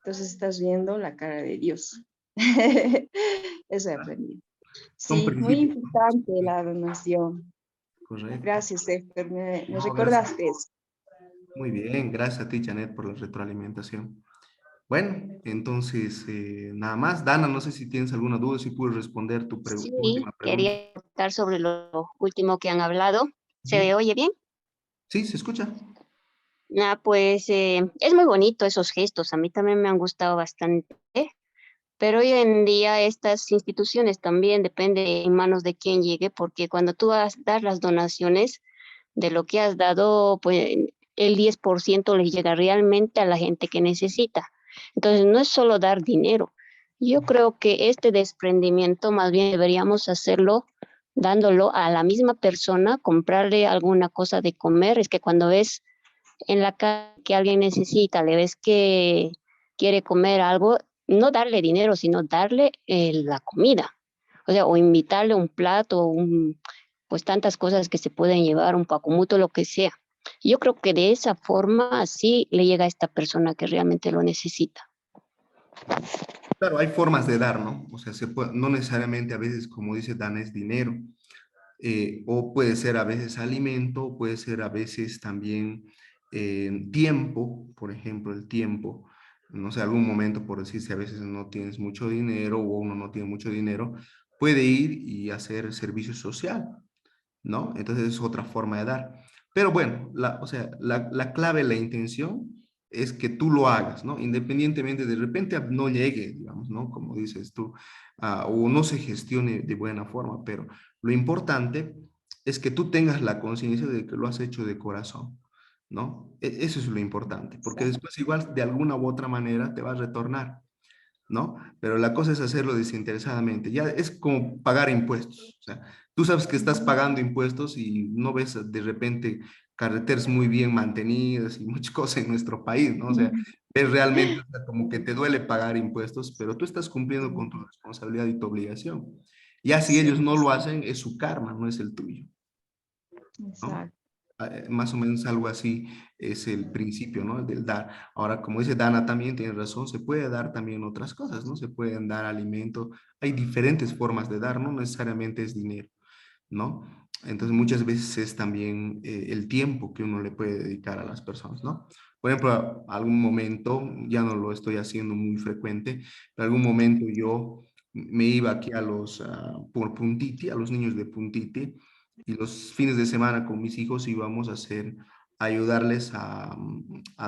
[SPEAKER 3] entonces estás viendo la cara de Dios. Eso he aprendido.
[SPEAKER 1] Son
[SPEAKER 3] Sí, muy
[SPEAKER 1] principios, ¿no?
[SPEAKER 3] importante la donación.
[SPEAKER 1] Correcto.
[SPEAKER 3] Gracias, Héctor. Me
[SPEAKER 1] No, gracias.
[SPEAKER 3] recordaste eso.
[SPEAKER 1] Muy bien, gracias a ti, Janet, por la retroalimentación. Bueno, entonces, nada más. Dana, no sé si tienes alguna duda, si puedes responder tu
[SPEAKER 2] Sí,
[SPEAKER 1] última pregunta.
[SPEAKER 2] quería contar sobre lo último que han hablado.
[SPEAKER 1] Ujú.
[SPEAKER 2] ¿Se oye bien?
[SPEAKER 1] Sí, se escucha.
[SPEAKER 2] Pues es muy bonito esos gestos, a mí también me han gustado bastante, pero hoy en día estas instituciones también depende en manos de quién llegue, porque cuando tú das las donaciones de lo que has dado, pues el 10% les llega realmente a la gente que necesita. Entonces no es solo dar dinero. Yo creo que este desprendimiento más bien deberíamos hacerlo dándolo a la misma persona, comprarle alguna cosa de comer. Es que cuando ves en la calle que alguien necesita, le ves que quiere comer algo, no darle dinero, sino darle la comida. O sea, o invitarle un plato, pues tantas cosas que se pueden llevar, un pacumuto, lo que sea. Yo creo que de esa forma así le llega a esta persona que realmente lo necesita.
[SPEAKER 1] Claro, hay formas de dar, ¿no? O sea, no necesariamente a veces, como dice Dan, es dinero. O puede ser a veces alimento, puede ser a veces también tiempo, por ejemplo, el tiempo. No sé, algún momento, por decir, si a veces no tienes mucho dinero o uno no tiene mucho dinero, puede ir y hacer servicio social, ¿no? Entonces es otra forma de dar. Pero bueno, o sea, la clave, la intención es que tú lo hagas, ¿no? Independientemente de repente no llegue, digamos, ¿no? Como dices tú, o no se gestione de buena forma, pero lo importante es que tú tengas la conciencia de que lo has hecho de corazón, ¿no? Eso es lo importante, porque
[SPEAKER 3] Exacto.
[SPEAKER 1] después igual de alguna u otra manera te va a retornar, ¿no? Pero la cosa es hacerlo desinteresadamente. Ya es como pagar impuestos. O sea, Tú sabes que estás pagando impuestos y no ves de repente carreteras muy bien mantenidas y muchas cosas en nuestro país, ¿no? O sea, ves realmente o sea, como que te duele pagar impuestos, pero tú estás cumpliendo con tu responsabilidad y tu obligación. Ya si ellos
[SPEAKER 3] Sí,
[SPEAKER 1] no lo hacen, es su karma, no es el tuyo, ¿no?
[SPEAKER 3] exacto.
[SPEAKER 1] Más o menos algo así es el principio, ¿no? Del dar. Ahora, como dice Dana también, tiene razón, se puede dar también otras cosas, ¿no? Se pueden dar alimento. Hay diferentes formas de dar, no necesariamente es dinero, ¿no? Entonces muchas veces es también el tiempo que uno le puede dedicar a las personas, ¿no? Por ejemplo, algún momento, ya no lo estoy haciendo muy frecuente, pero algún momento yo me iba aquí a por Puntiti, a los niños de Puntiti, y los fines de semana con mis hijos íbamos a ayudarles a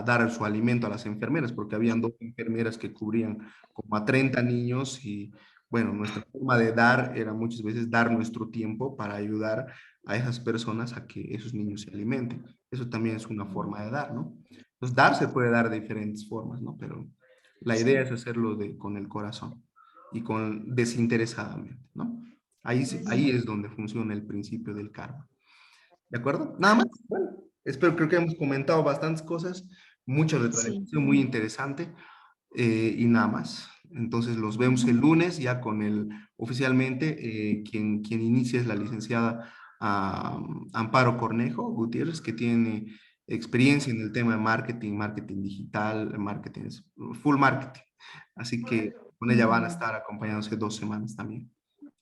[SPEAKER 1] dar su alimento a las enfermeras, porque habían dos enfermeras que cubrían como a 30 niños y bueno, nuestra forma de dar era muchas veces dar nuestro tiempo para ayudar a esas personas a que esos niños se alimenten. Eso también es una forma de dar, ¿no? Entonces, dar se puede dar de diferentes formas, ¿no? Pero la idea es hacerlo con el corazón y con desinteresadamente, ¿no? Ahí es donde funciona el principio del karma. ¿De acuerdo? Nada más. Bueno, creo que hemos comentado bastantes cosas, mucha
[SPEAKER 3] Sí,
[SPEAKER 1] retroalimentación muy interesante y nada más. Entonces los vemos el lunes ya con oficialmente, quien inicia es la licenciada Amparo Cornejo Gutiérrez, que tiene experiencia en el tema de marketing, marketing digital, marketing, full marketing. Así que con ella van a estar acompañándose 2 semanas también.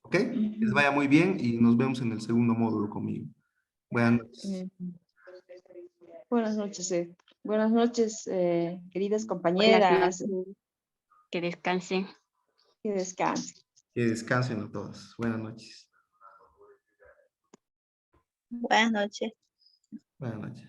[SPEAKER 1] ¿Ok? Les
[SPEAKER 3] ujú,
[SPEAKER 1] vaya muy bien y nos vemos en el segundo módulo conmigo. Buenas noches.
[SPEAKER 3] ujú. Buenas noches, buenas noches, queridas
[SPEAKER 2] Buenas
[SPEAKER 3] compañeras.
[SPEAKER 2] noches, que descansen.
[SPEAKER 3] Que descansen.
[SPEAKER 1] Que descansen a todos. Buenas noches.
[SPEAKER 4] Buenas noches.
[SPEAKER 1] Buenas noches.